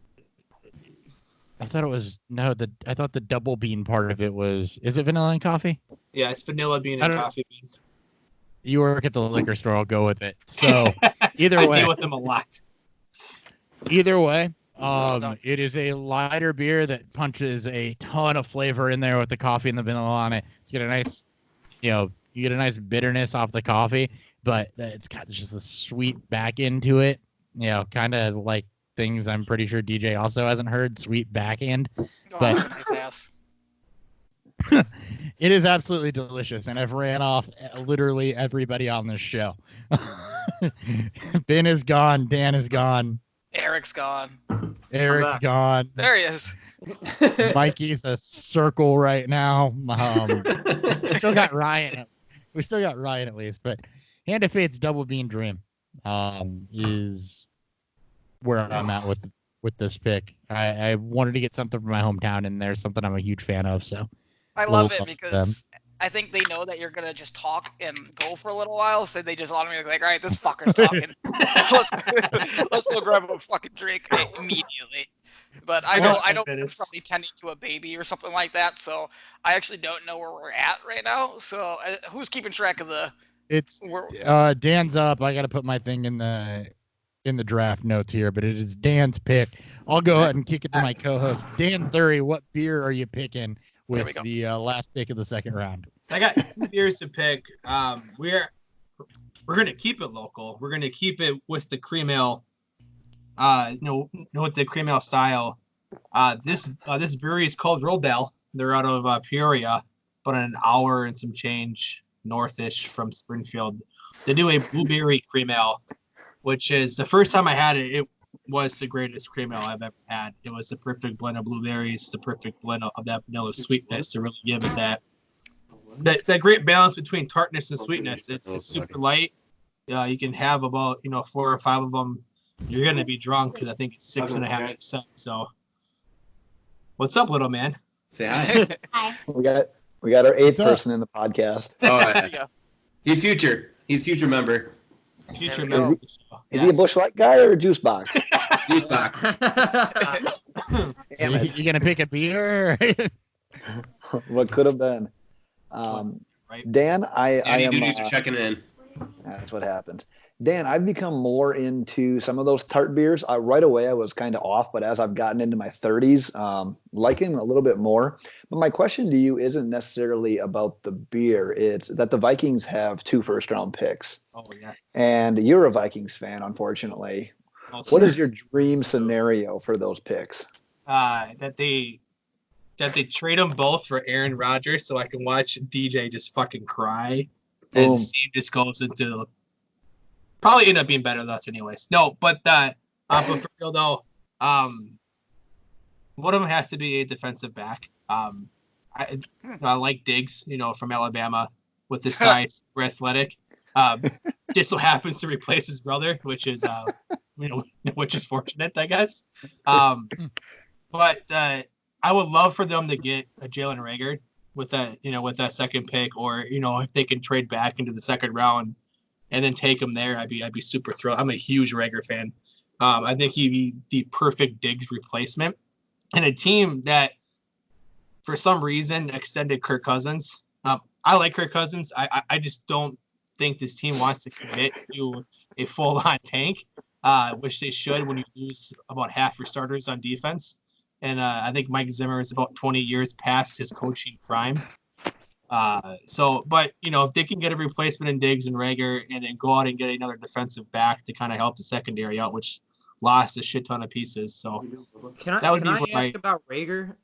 I thought it was I thought the double bean part of it is it vanilla and coffee? Yeah, it's vanilla bean and coffee beans. You work at the liquor store, I'll go with it. So either way, I deal with them a lot. Either way, it is a lighter beer that punches a ton of flavor in there with the coffee and the vanilla on it. It's got a nice, you get a nice bitterness off the coffee, but it's got just a sweet back end to it. Kind of like things I'm pretty sure DJ also hasn't heard, sweet back end. But it is absolutely delicious, and I've ran off literally everybody on this show. Ben is gone. Dan is gone. Eric's gone. Eric's gone. There he is. Mikey's a circle right now. We still got Ryan. We still got Ryan at least, but Hand of Fate's Double Bean Dream is where I'm at with this pick. I wanted to get something from my hometown, and there's something I'm a huge fan of. So I love it because I think they know that you're gonna just talk and go for a little while, so they just automatically like, all right, this fucker's talking. let's go grab a fucking drink immediately. But I know it's probably tending to a baby or something like that, so I actually don't know where we're at right now. So who's keeping track of the? It's Dan's up. I got to put my thing in the draft notes here, but it is Dan's pick. I'll go ahead and kick it to my co-host, Dan Thury. What beer are you picking with the last pick of the 2nd round? I got 2 beers to pick. We're gonna keep it local. We're gonna keep it with the cream ale. With the cream ale style. This brewery is called Rodell. They're out of Peoria, about an hour and some change northish from Springfield. They do a blueberry cream ale, which is the first time I had it. It was the greatest cream ale I've ever had. It was the perfect blend of blueberries, the perfect blend of that vanilla sweetness to really give it that great balance between tartness and sweetness. It's super light. You can have about 4 or 5 of them. You're gonna be drunk because I think it's 6.5%. So, what's up, little man? Say hi. Hi. We got our 8th person in the podcast. Oh, yeah. He's future member. Future member. Is he a Busch Light guy or a juice box? Juice box. You gonna pick a beer? What could have been? Dan, I am. Checking in. That's what happens. Dan, I've become more into some of those tart beers. Right away, I was kind of off, but as I've gotten into my 30s, liking them a little bit more. But my question to you isn't necessarily about the beer. It's that the Vikings have 2 first-round picks. Oh, yeah. And you're a Vikings fan, unfortunately. What is your dream scenario for those picks? That they trade them both for Aaron Rodgers, so I can watch DJ just fucking cry as the team just goes into. Probably end up being better than us, anyways. No, but but for real though, one of them has to be a defensive back. I like Diggs, from Alabama with the size, we're athletic. Just so happens to replace his brother, which is which is fortunate, I guess. But I would love for them to get a Jalen Reagor with that second pick, or if they can trade back into the second round and then take him there, I'd be super thrilled. I'm a huge Reagor fan. I think he'd be the perfect Diggs replacement, and a team that, for some reason, extended Kirk Cousins. I like Kirk Cousins. I just don't think this team wants to commit to a full-on tank, which they should when you lose about half your starters on defense. And I think Mike Zimmer is about 20 years past his coaching prime. But if they can get a replacement in Diggs and Reagor and then go out and get another defensive back to kind of help the secondary out, which lost a shit ton of pieces. So can I ask about Reagor?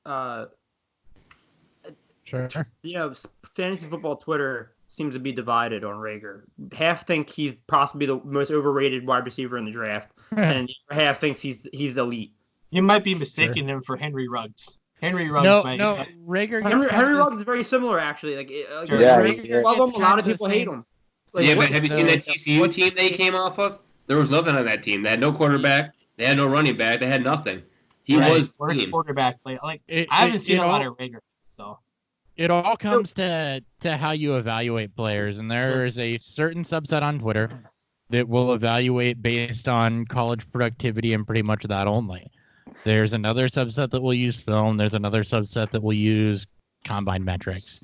Sure. Fantasy football Twitter seems to be divided on Reagor. Half think he's possibly the most overrated wide receiver in the draft, and half thinks he's elite. You might be mistaking him for Henry Ruggs. Henry Ruggs. No, Reagor. Henry Ruggs is very similar, actually. Reagor love him. A lot of people hate him. But have you seen that TCU team they came off of? There was nothing on that team. They had no quarterback. They had no running back. They had nothing. He was worst quarterback play. I haven't seen a lot of Reagor, so. It all comes to how you evaluate players, and there is a certain subset on Twitter that will evaluate based on college productivity and pretty much that only. There's another subset that will use film. There's another subset that will use combine metrics.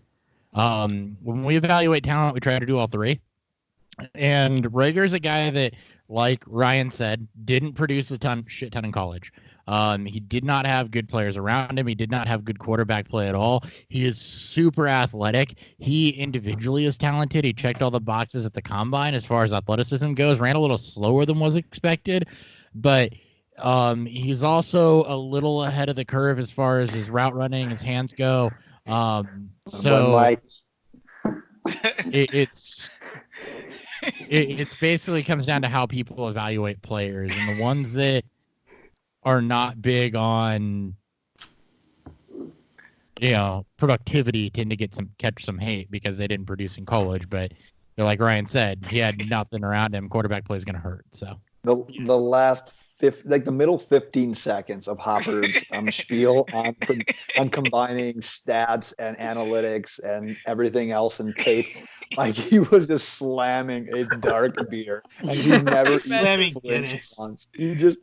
When we evaluate talent, we try to do all three. And Reagor's a guy that, like Ryan said, didn't produce a shit ton in college. He did not have good players around him. He did not have good quarterback play at all. He is super athletic. He individually is talented. He checked all the boxes at the combine as far as athleticism goes, ran a little slower than was expected, but he's also a little ahead of the curve as far as his route running, his hands go. It's basically comes down to how people evaluate players, and the ones that are not big on productivity tend to catch some hate because they didn't produce in college. But like Ryan said, he had nothing around him. Quarterback play is going to hurt. So the last the middle 15 seconds of Hopper's spiel on combining stats and analytics and everything else and tape, like he was just slamming a dark beer, and he never slamming Guinness once. He just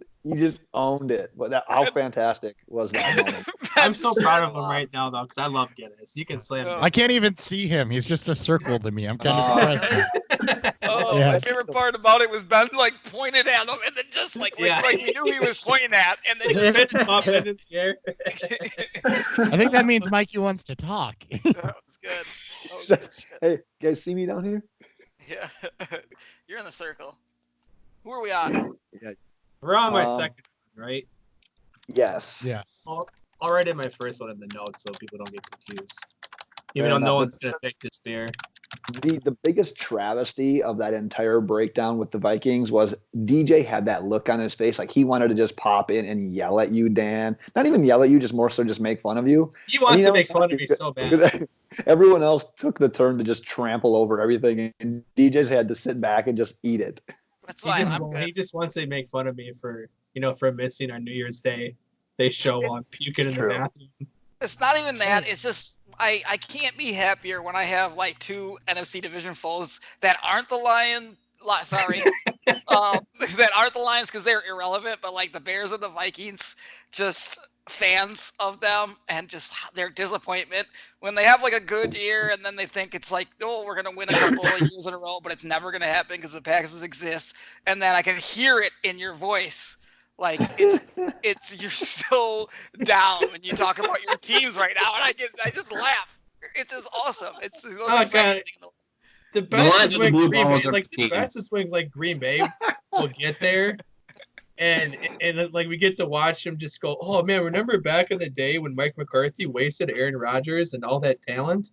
owned it. But how fantastic was that moment? I'm so proud of him right now, though, because I love Guinness. You can slam him. I can't even see him. He's just a circle to me. I'm kind of impressed. My favorite part about it was Ben pointed at him and then just like he knew he was pointing at, and then just up in the air. I think that means Mikey wants to talk. That was good. Hey, you guys see me down here? Yeah, you're in the circle. Who are we on? Yeah. We're on my second one, right? Yes. Yeah. I'll write in my first one in the notes so people don't get confused. Even though no one's going to pick this beer. The biggest travesty of that entire breakdown with the Vikings was DJ had that look on his face like he wanted to just pop in and yell at you, Dan. Not even yell at you, just more so just make fun of you. He wants to make fun of me so bad. Everyone else took the turn to just trample over everything, and DJ's had to sit back and just eat it. That's why he just wants to make fun of me for missing on New Year's Day. They show on puking in the bathroom. It's not even that. It's just I can't be happier when I have two NFC division foes that aren't the Lions. That aren't the Lions because they're irrelevant, but the Bears and the Vikings, just fans of them and just their disappointment when they have a good year and then they think it's we're gonna win a couple of years in a row, but it's never gonna happen because the Packers exist, and then I can hear it in your voice. It's you're so down when you talk about your teams right now, and I just laugh. It's just awesome. It's the most exciting thing in the world. The best is when Green Bay, Green Bay will get there, And like we get to watch him just go, oh man, remember back in the day when Mike McCarthy wasted Aaron Rodgers and all that talent?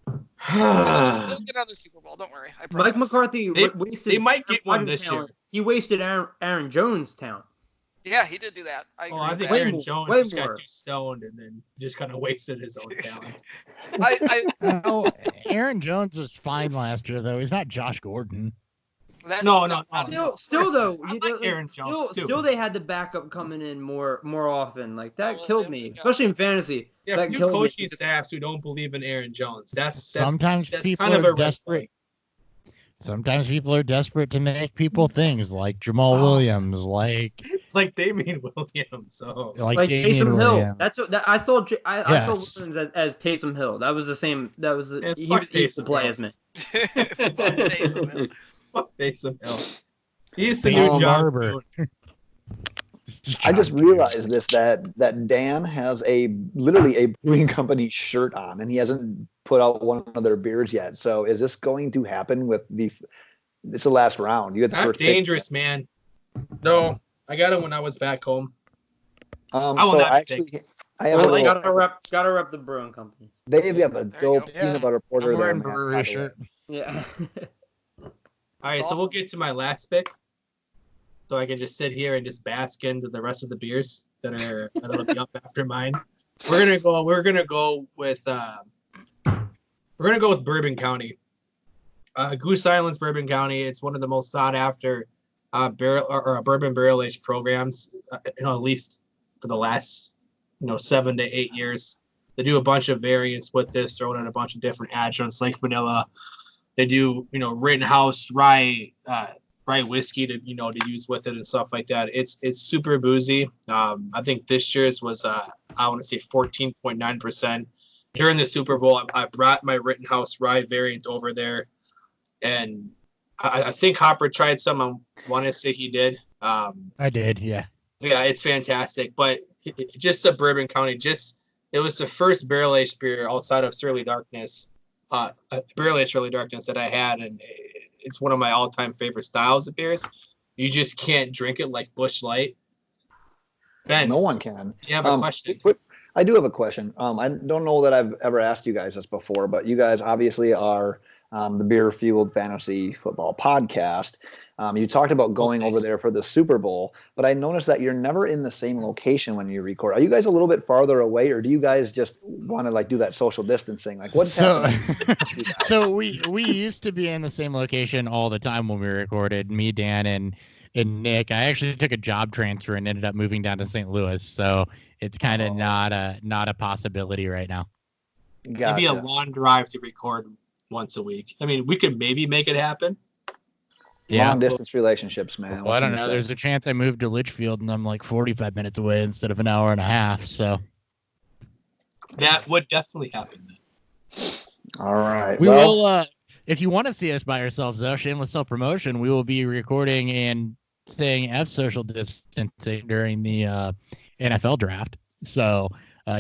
They'll get another Super Bowl. Don't worry. I promise. Mike McCarthy wasted. They might get one this year. He wasted Aaron Jones' talent. Yeah, he did do that. I think Aaron Jones just got too stoned and then just kind of wasted his own talent. Aaron Jones was fine last year, though. He's not Josh Gordon. No. Still though, Aaron Jones still they had the backup coming in more often. Like that killed me, especially in fantasy. Yeah, that two coaching staffs who don't believe in Aaron Jones. That's people kind of are a desperate. Sometimes people are desperate to make people things like Jamal Williams, like Damian Williams, so like Taysom Hill. Williams. That's what I saw. I saw Williams as Taysom Hill. That was the same. He was the play as me. Taysom Hill. He's the new John Barber. I just realized that Dan has literally a brewing company shirt on, and he hasn't put out one of their beers yet. So is this going to happen with it's the last round? You get the Not first dangerous, pick. man. No, I got it when I was back home. I gotta rep the brewing company. They have a dope peanut butter porter there. Brewery shirt. Yeah. All right, so we'll get to my last pick, so I can just sit here and just bask into the rest of the beers that'll be up after mine. We're gonna go with Bourbon County. Goose Island's Bourbon County. It's one of the most sought after bourbon barrel aged programs. At least for the last 7 to 8 years. They do a bunch of variants with this, throwing in a bunch of different adjuncts like vanilla. They do Rittenhouse rye whiskey to use with it and stuff like that. It's super boozy. I think this year's was I want to say 14.9%. During the Super Bowl, I brought my Rittenhouse rye variant over there, and I think Hopper tried some. I want to say he did. I did, yeah. Yeah, it's fantastic. But just a Bourbon County, it was the first barrel aged beer outside of Surly Darkness. Barrel aged Surly Darkness that I had, and it's one of my all-time favorite styles of beers. You just can't drink it like Busch Light. Ben, no one can. You have a question? I do have a question. I don't know that I've ever asked you guys this before, but you guys obviously are the Beer Fueled Fantasy Football Podcast. You talked about going over there for the Super Bowl, but I noticed that you're never in the same location when you record. Are you guys a little bit farther away, or do you guys just want to do that social distancing? What's happening? So we used to be in the same location all the time when we recorded. Me, Dan, and Nick. I actually took a job transfer and ended up moving down to St. Louis, so it's kind of not a possibility right now. It'd be a long drive to record once a week. I mean, we could maybe make it happen. Yeah. Long distance relationships, man. Well, I don't know. There's a chance I moved to Litchfield and I'm 45 minutes away instead of an hour and a half. So that would definitely happen. All right. We will. If you want to see us by ourselves, though, shameless self-promotion, we will be recording and staying social distancing during the NFL draft. So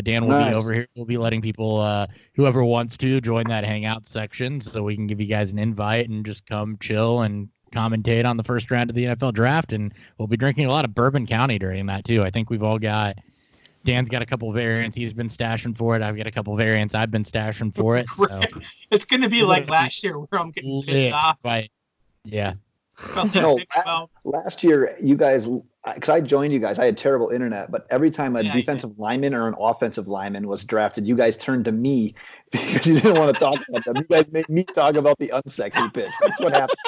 Dan will be over here. We'll be letting people, whoever wants to, join that hangout section so we can give you guys an invite and just come chill and commentate on the first round of the NFL draft. And we'll be drinking a lot of Bourbon County during that, too. I think we've all got – Dan's got a couple of variants he's been stashing for it. I've got a couple of variants I've been stashing for it. So. It's going to be like last year where I'm getting pissed off. Right. Yeah. No, last year, you guys – because I joined you guys, I had terrible internet, but every time a defensive lineman or an offensive lineman was drafted, you guys turned to me because you didn't want to talk about them. You guys made me talk about the unsexy picks. That's what happened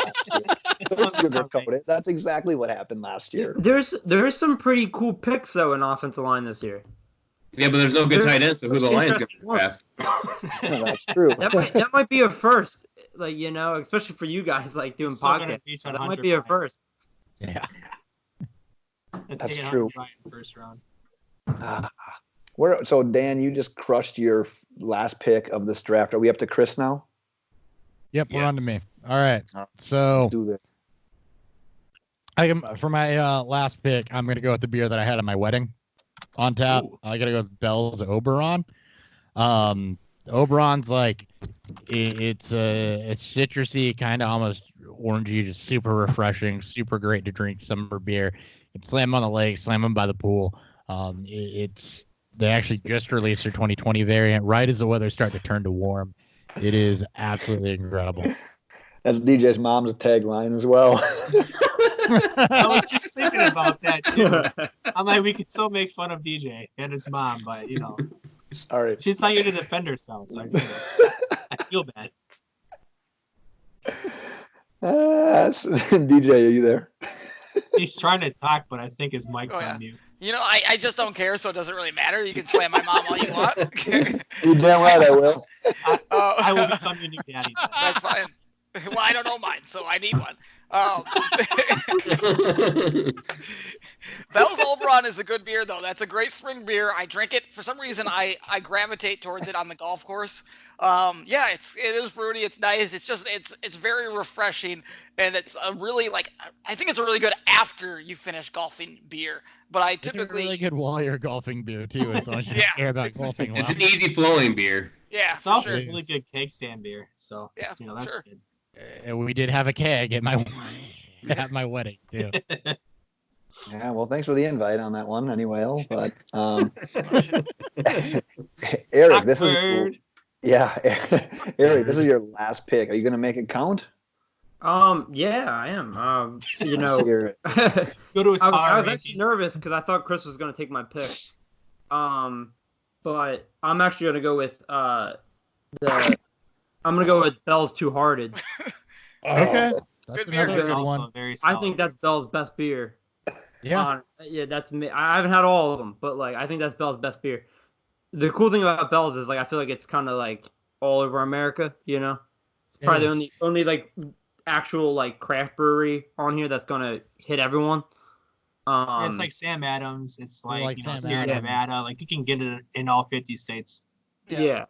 last year. That's exactly what happened last year. There's some pretty cool picks though in offensive line this year. Yeah, but there's no good tight end, so who's the Lions going to draft? That's true. That might be a first, especially for you guys doing podcasts. That might be a first. Yeah. That's true. First round. So Dan, you just crushed your last pick of this draft. Are we up to Chris now? Yep, we're on to me. All right. So let's do this. For my last pick, I'm gonna go with the beer that I had at my wedding on tap. Ooh. I gotta go with Bell's Oberon. Oberon's it's citrusy, kind of almost orangey, just super refreshing, super great to drink summer beer. You can slam them on the lake, slam them by the pool. They actually just released their 2020 variant right as the weather started to turn to warm. It is absolutely incredible. That's DJ's mom's tagline as well. I was just thinking about that too. I'm like, we could still make fun of DJ and his mom, but sorry, she's not here to defend herself, so I feel bad. DJ, are you there? He's trying to talk, but I think his mic's on mute. I just don't care, so it doesn't really matter. You can slam my mom all you want. You damn right I will. I will become your new daddy. That's fine. Well, I don't know mine, so I need one. Bell's Oberon is a good beer, though. That's a great spring beer. I drink it. For some reason, I gravitate towards it on the golf course. It is fruity. It's nice. It's very refreshing, and it's a really I think it's a really good after you finish golfing beer. But I typically it's a really good while you're golfing beer too, as long as you care about golfing. It's an easy flowing beer. Yeah, it's also a really good keg stand beer. So that's good. And we did have a keg at my wedding too. Yeah, well, thanks for the invite on that one, anyway. But Eric, this is Eric, this is your last pick. Are you going to make it count? Yeah, I am. Go to his I was actually nervous because I thought Chris was going to take my pick. But I'm actually going to go with I'm going to go with Bell's Two Hearted. Okay. That's good beer. another good one. I think that's Bell's best beer. Yeah. That's me. I haven't had all of them, but I think that's Bell's best beer. The cool thing about Bell's is I feel like it's kind of all over America, It's probably the only actual craft brewery on here that's going to hit everyone. It's like Sam Adams. It's Sierra Nevada. You can get it in all 50 states. Yeah.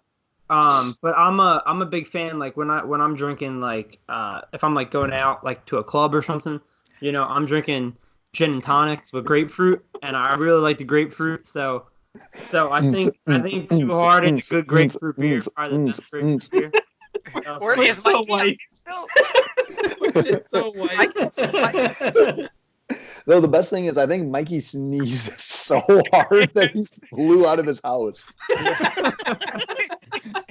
But I'm a big fan. When I'm drinking, if I'm going out to a club or something, I'm drinking gin and tonics with grapefruit, and I really like the grapefruit. So I think Two Hearted, a good grapefruit beer, probably the best grapefruit beer. Where is so white? It's so white. I can't see Mike. Though the best thing is, I think Mikey sneezed so hard that he flew out of his house.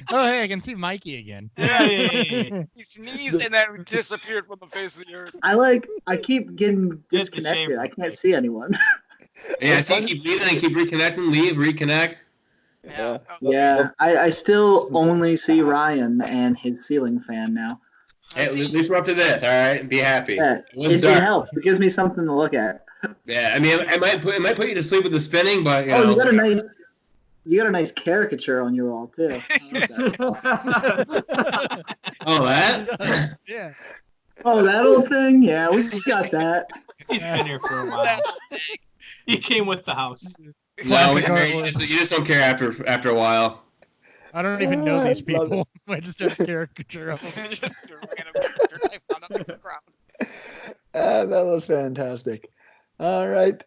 Oh, hey, I can see Mikey again. Yeah. He sneezed and then disappeared from the face of the earth. I keep getting disconnected. I can't see anyone. Yeah, so you keep leaving and keep reconnecting, leave, reconnect. Yeah. I still only see Ryan and his ceiling fan now. Hey, at least we're up to this, all right? Be happy. Yeah, it helps. It gives me something to look at. Yeah, I mean, it might put you to sleep with the spinning, but you got a nice caricature on your wall too. Oh, that? Yeah. Oh, that old thing? Yeah, we got that. He's been here for a while. He came with the house. No, you just don't care after a while. I don't even know these people. I just have a caricature of them. Just a random character I found on the ground. That was fantastic. All right.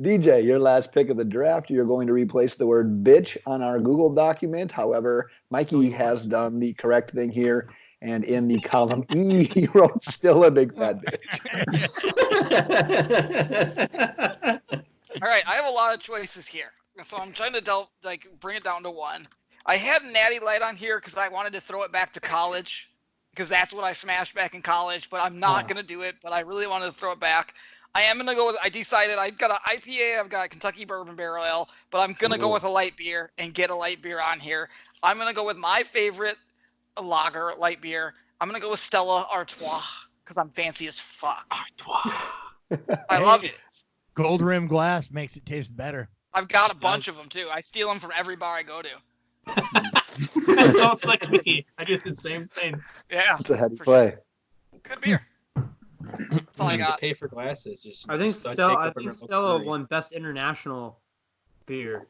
DJ, your last pick of the draft. You're going to replace the word bitch on our Google document. However, Mikey has done the correct thing here. And in the column E, he wrote still a big fat bitch. All right, I have a lot of choices here. So I'm trying to bring it down to one. I had Natty Light on here because I wanted to throw it back to college because that's what I smashed back in college, but I'm not going to do it, but I really wanted to throw it back. I am going to go with, I decided I've got an IPA, I've got a Kentucky Bourbon Barrel Ale, but I'm going to go with a light beer and get a light beer on here. I'm going to go with my favorite lager light beer. I'm going to go with Stella Artois because I'm fancy as fuck. Artois. I love it. Gold rim glass makes it taste better. I've got a bunch of them too. I steal them from every bar I go to. That sounds like me. I do the same thing. Yeah. It's a heady play. Good beer. That's all I got. Pay for glasses. I think Stella won best international beer,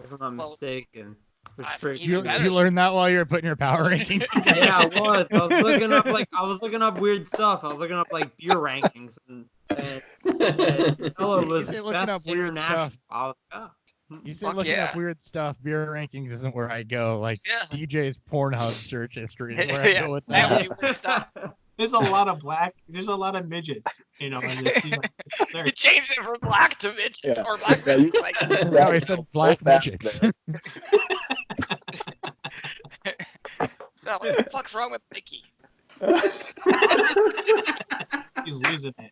if I'm not mistaken. You learned that while you were putting your power rankings together? Yeah, I was. I was looking up weird stuff. I was looking up beer rankings, and Stella was best international. I was You said looking up weird stuff. Beer rankings isn't where I go. DJ's Pornhub search history is where I go with that. That would be weird stuff. There's a lot of black. There's a lot of midgets. In this. You changed it from black to midgets or black Yeah, midgets. Like, No, he said black midgets. what the fuck's wrong with Mickey? He's losing it.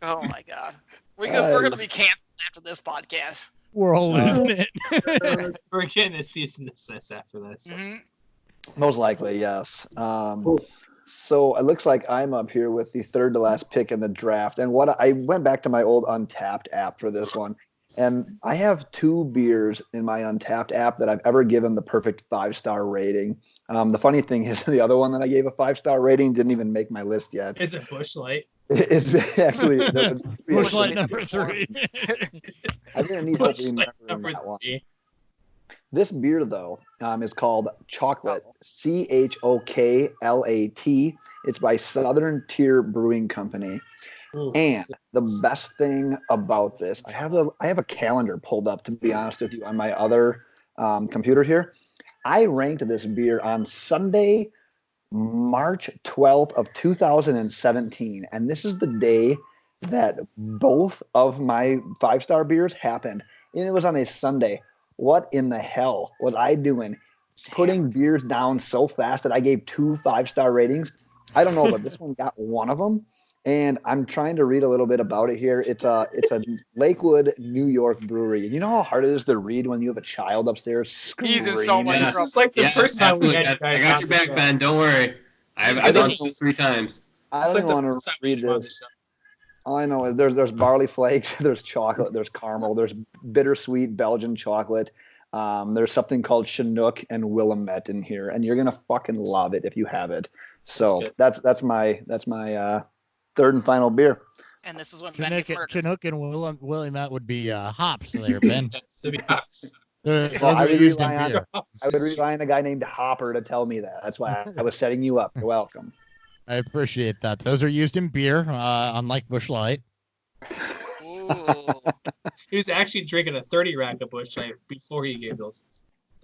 Oh my god, we're gonna be canceled after this podcast. We're all losing it. We're getting a cease and desist after this. Mm-hmm. Most likely, yes. So it looks like I'm up here with the third to last pick in the draft. And I went back to my old Untapped app for this one. And I have 2 beers in my Untapped app that I've ever given the perfect 5-star rating. The funny thing is the other one that I gave a 5-star rating didn't even make my list yet. Is it Busch Light? It's actually Busch Light number 3. I didn't need Busch to Light remember number that one. 3. This beer, though, is called Chocolate, Choklat. It's by Southern Tier Brewing Company. Ooh. And the best thing about this, I have a calendar pulled up, to be honest with you, on my other computer here. I ranked this beer on Sunday, March 12th of 2017. And this is the day that both of my 5-star beers happened. And it was on a Sunday. What in the hell was I doing putting beers down so fast that I gave 2 5-star ratings? I don't know, but this one got one of them. And I'm trying to read a little bit about it here. It's a Lakewood, New York brewery. You know how hard it is to read when you have a child upstairs screaming? He's in so much trouble. It's like the first time we had I got your back, Ben. Don't worry. I've done this 3 times. I don't want to read this. All I know is there's barley flakes, there's chocolate, there's caramel, there's bittersweet Belgian chocolate. There's something called Chinook and Willamette in here, and you're gonna fucking love it if you have it. So that's my third and final beer. And this is when Ben gets murdered. Chinook and Willamette would be hops there, Ben. To be honest. I would rely on a guy named Hopper to tell me that. That's why I was setting you up. You're welcome. I appreciate that. Those are used in beer, unlike Busch Light. He was actually drinking a 30 rack of Busch Light before he gave those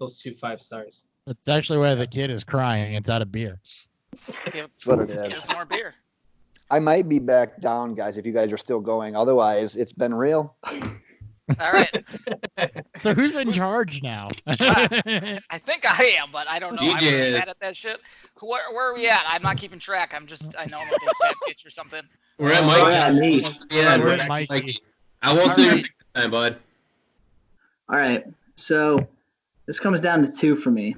2 5 stars. That's actually why the kid is crying. It's out of beer. That's what it is. There's more beer. I might be back down, guys, if you guys are still going. Otherwise, it's been real. All right. So who's in charge now? I think I am, but I don't know. I'm really bad at that shit. Where are we at? I'm not keeping track. I know I'm a big fat bitch or something. We're at Mike. We're at Mikey. I won't say your pick this time, bud. All right. So this comes down to 2 for me,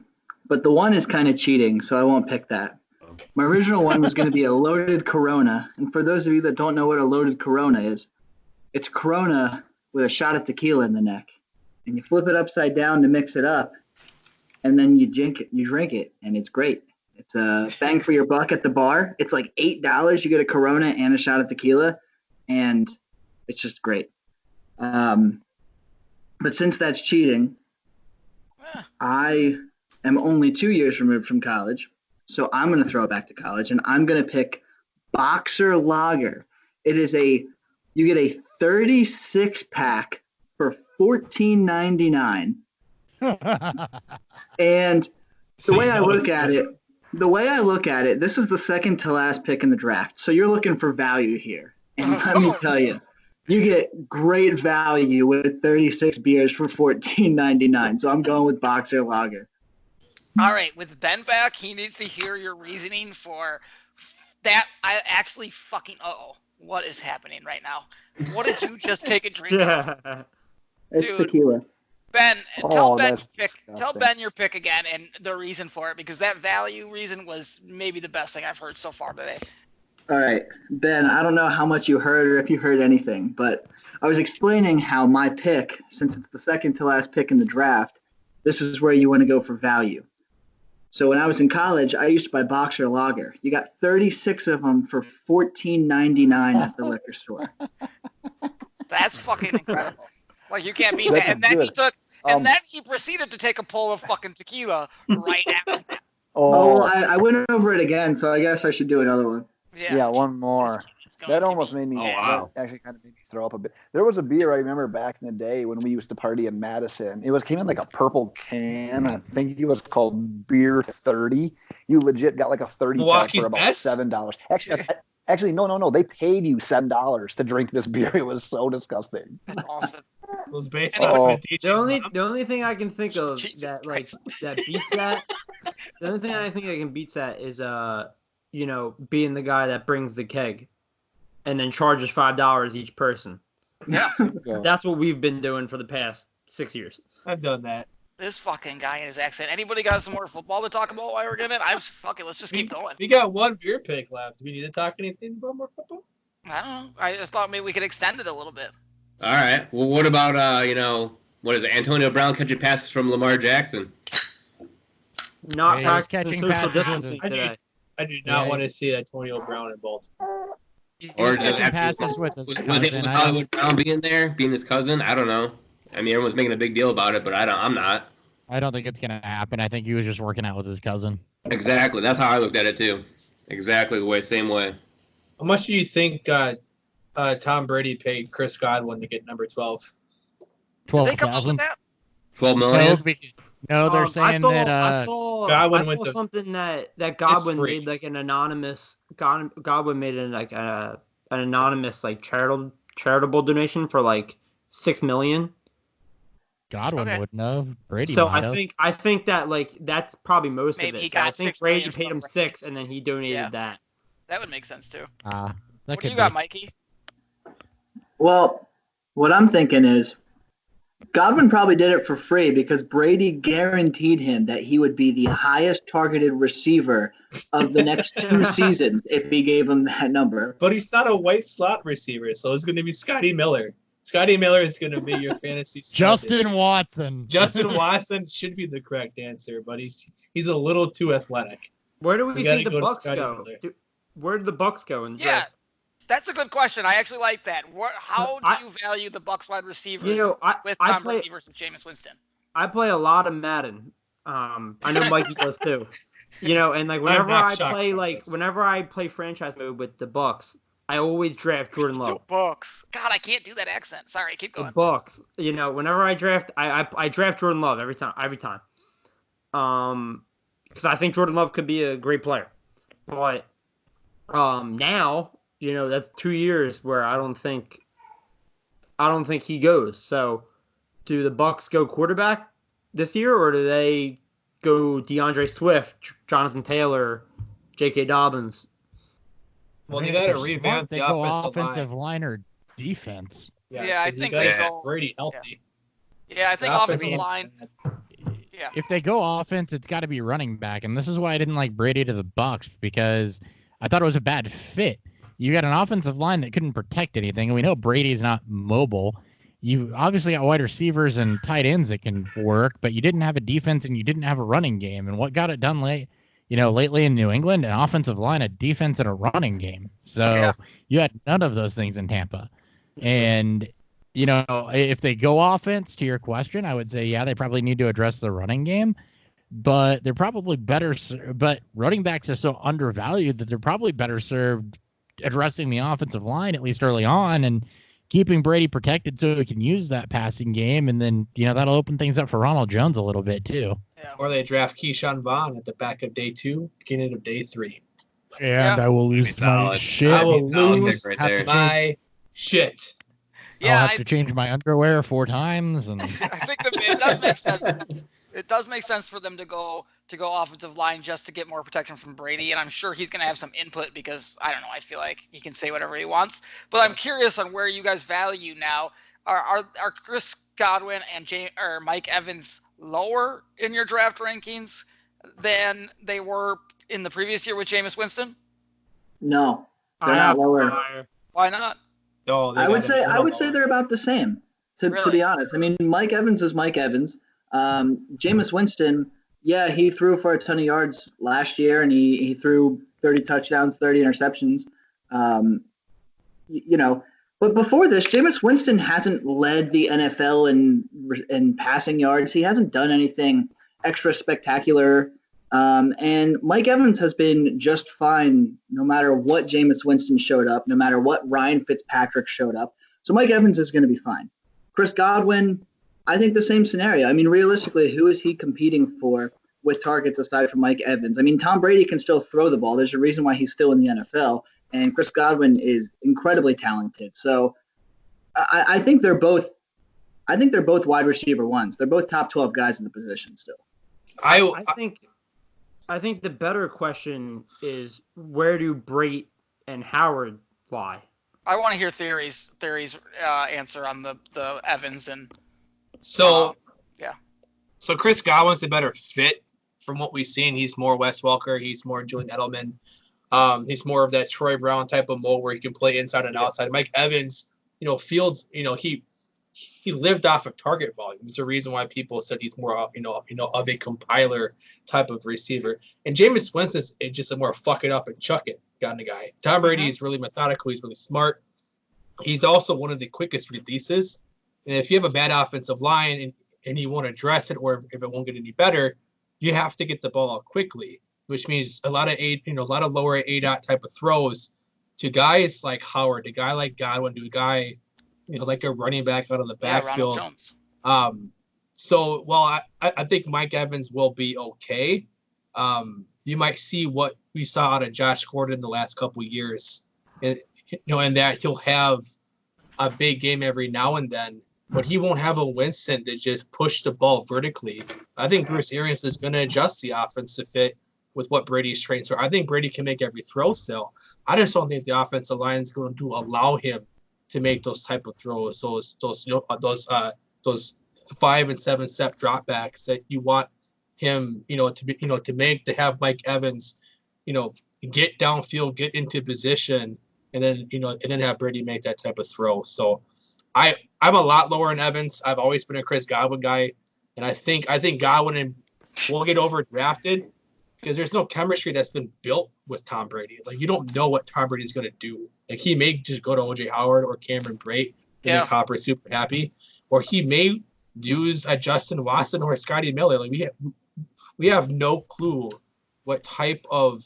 but the one is kind of cheating, so I won't pick that. My original one was going to be a loaded Corona. And for those of you that don't know what a loaded Corona is, it's Corona with a shot of tequila in the neck. And you flip it upside down to mix it up, and then you drink it, and it's great. It's a bang for your buck at the bar. It's like $8. You get a Corona and a shot of tequila, and it's just great. But since that's cheating, I am only 2 years removed from college, so I'm going to throw it back to college, and I'm going to pick Boxer Lager. You get a 36-pack for $14.99. And the way I look at it, this is the second to last pick in the draft. So you're looking for value here. And let me tell you, you get great value with 36 beers for $14.99. So I'm going with Boxer Lager. All right, with Ben back, he needs to hear your reasoning for that. I actually fucking what is happening right now? What did you just take a drink of? It's tequila. Ben, tell Ben your pick again and the reason for it, because that value reason was maybe the best thing I've heard so far today. All right, Ben, I don't know how much you heard or if you heard anything, but I was explaining how my pick, since it's the second to last pick in the draft, this is where you want to go for value. So when I was in college, I used to buy Boxer Lager. You got 36 of them for $14.99 at the liquor store. That's fucking incredible. Like, you can't beat that. And then he proceeded to take a pull of fucking tequila right after that. I went over it again, so I guess I should do another one. Yeah, one more. That almost made me. Oh, wow. That actually kind of made me throw up a bit. There was a beer I remember back in the day when we used to party in Madison. It came in like a purple can. I think it was called Beer 30. You legit got like a 30 pack for about $7. Actually, no. They paid you $7 to drink this beer. It was so disgusting. Awesome. Those base The only thing I can think of that beats that. The only thing I think I can beat that is being the guy that brings the keg, and then charges $5 each person. Yeah. That's what we've been doing for the past 6 years. I've done that. This fucking guy and his accent. Anybody got some more football to talk about while we're getting it? Let's just keep going. We got one beer pick left. Do we need to talk anything about more football? I don't know. I just thought maybe we could extend it a little bit. All right. Well, what about what is it? Antonio Brown catching passes from Lamar Jackson? Not catching social passes distancing today. I do not want to see Antonio Brown in Baltimore. Or catching passes with his cousin. Hollywood Brown being his cousin? I don't know. I mean, everyone's making a big deal about it, but I'm not. I don't think it's gonna happen. I think he was just working out with his cousin. Exactly. That's how I looked at it too. Exactly same way. How much do you think Tom Brady paid Chris Godwin to get number 12? 12,000. 12 million? No, they're saying I that Godwin saw something that Godwin made like an anonymous Godwin made an anonymous like charitable donation for like $6 million. Godwin would know. Brady. So might I think that like that's probably most Maybe of he it. got I think $6 Brady million paid him from $6 and then he donated Yeah. that. That would make sense too. that What could do you got, Mikey? Well, what I'm thinking is Godwin probably did it for free because Brady guaranteed him that he would be the highest targeted receiver of the next 2 seasons if he gave him that number. But he's not a white slot receiver, so it's going to be Scotty Miller. Scotty Miller is going to be your fantasy Justin Watson. Justin Watson should be the correct answer, but he's a little too athletic. Where do we think the go Bucks go? Where did the Bucks go in the draft? That's a good question. I actually like that. How do you value the Bucks wide receivers with Tom Brady versus Jameis Winston? I play a lot of Madden. I know Mikey does too. And like whenever I play franchise mode with the Bucks, I always draft Jordan Love. The Bucks. God, I can't do that accent. Sorry, keep going. The Bucks. Whenever I draft, I draft Jordan Love every time. Because I think Jordan Love could be a great player. But now, that's 2 years where I don't think he goes. So, do the Bucks go quarterback this year, or do they go DeAndre Swift, Jonathan Taylor, J.K. Dobbins? Well, they got to revamp the offensive line or defense. Yeah, I think they go Brady healthy. Yeah, I think offensive line. Yeah. If they go offense, it's got to be running back, and this is why I didn't like Brady to the Bucks, because I thought it was a bad fit. You got an offensive line that couldn't protect anything, and we know Brady's not mobile. You obviously got wide receivers and tight ends that can work, but you didn't have a defense and you didn't have a running game. And what got it done lately in New England, an offensive line, a defense, and a running game. So you had none of those things in Tampa. And if they go offense, to your question, I would say, they probably need to address the running game, but they're probably better. But running backs are so undervalued that they're probably better served addressing the offensive line, at least early on, and keeping Brady protected so he can use that passing game. And then, that'll open things up for Ronald Jones a little bit too. Yeah. Or they draft Keyshawn Vaughn at the back of day 2, beginning of day 3. And I will lose my shit. I will lose my shit. Yeah, I'll have to change my underwear 4 times, and I think it does make sense. It does make sense for them to go offensive line just to get more protection from Brady, and I'm sure he's going to have some input because I don't know. I feel like he can say whatever he wants. But I'm curious on where you guys value now. Are Chris Godwin and Mike Evans lower in your draft rankings than they were in the previous year with Jameis Winston? No, they're not lower. Why not? Oh, I would say they're about the same. To be honest, I mean, Mike Evans is Mike Evans. Jameis Winston, he threw for a ton of yards last year, and he threw 30 touchdowns, 30 interceptions. But before this, Jameis Winston hasn't led the NFL in passing yards. He hasn't done anything extra spectacular And Mike Evans has been just fine no matter what Jameis Winston showed up, no matter what Ryan Fitzpatrick showed up. So Mike Evans is going to be fine. Chris Godwin, I think the same scenario. I mean, realistically, who is he competing for with targets aside from Mike Evans? I mean, Tom Brady can still throw the ball. There's a reason why he's still in the NFL, and Chris Godwin is incredibly talented. So I think they're both wide receiver ones. They're both top 12 guys in the position still. I think the better question is, where do Brate and Howard lie? I want to hear Thury's answer on the Evans and. So yeah. So Chris Godwin's the better fit from what we've seen. He's more Wes Welker. He's more Julian Edelman. He's more of that Troy Brown type of mold where he can play inside and outside. Mike Evans, Fields, he lived off of target volume. There's a reason why people said he's more, of a compiler type of receiver. And Jameis Winston is just a more fuck it up and chuck it kind of guy. Tom Brady is really methodical. He's really smart. He's also one of the quickest releases. And if you have a bad offensive line and you won't address it, or if it won't get any better, you have to get the ball out quickly, which means a lot of lower A-dot type of throws to guys like Howard, a guy like Godwin, to a guy, like a running back out of the backfield. Ronald Jones. So I think Mike Evans will be okay. You might see what we saw out of Josh Gordon the last couple of years, and that he'll have a big game every now and then, but he won't have a Winston to just push the ball vertically. I think Bruce Arians is going to adjust the offense to fit with what Brady's trained. So I think Brady can make every throw still. I just don't think the offensive line is going to allow him to make those type of throws, those 5 and 7 step dropbacks that you want him, to make, to have Mike Evans, get downfield, get into position, and then have Brady make that type of throw. So I'm a lot lower in Evans. I've always been a Chris Godwin guy, and I think Godwin will get overdrafted because there's no chemistry that's been built with Tom Brady. Like, you don't know what Tom Brady's going to do. Like, he may just go to OJ Howard or Cameron Brate and make Hopper super happy, or he may use a Justin Watson or a Scotty Miller. Like, we have no clue what type of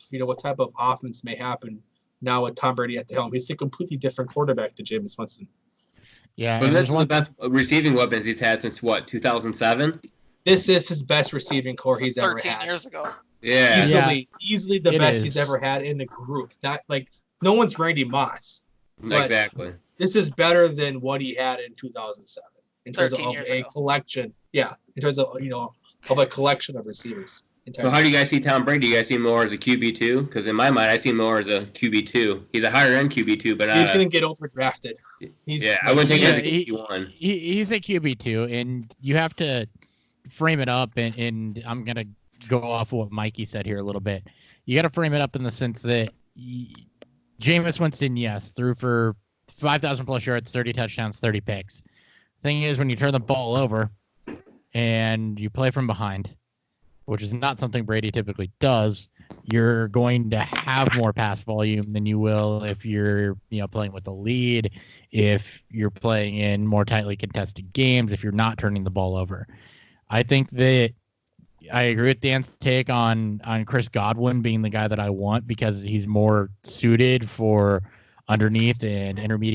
offense may happen now with Tom Brady at the helm. He's a completely different quarterback to Jameis Winston. Yeah, but this is the best receiving weapons he's had since 2007. This is his best receiving core he's ever had. 13 years ago. Yeah, easily the best he's ever had in the group. Not like no one's Randy Moss. Exactly. This is better than what he had in 2007 in terms of a collection. Yeah, in terms of of a collection of receivers. So how do you guys see Tom Brady? Do you guys see him more as a QB2? Because in my mind, I see him more as a QB2. He's a higher end QB2, but he's going to get overdrafted. I wouldn't think he's a QB1. He's a QB2, and you have to frame it up. And I'm going to go off of what Mikey said here a little bit. You got to frame it up in the sense that Jameis Winston, yes, threw for 5,000 plus yards, 30 touchdowns, 30 picks. Thing is, when you turn the ball over and you play from behind, which is not something Brady typically does, you're going to have more pass volume than you will if you're playing with the lead, if you're playing in more tightly contested games, if you're not turning the ball over. I think that I agree with Dan's take on Chris Godwin being the guy that I want because he's more suited for underneath and intermediate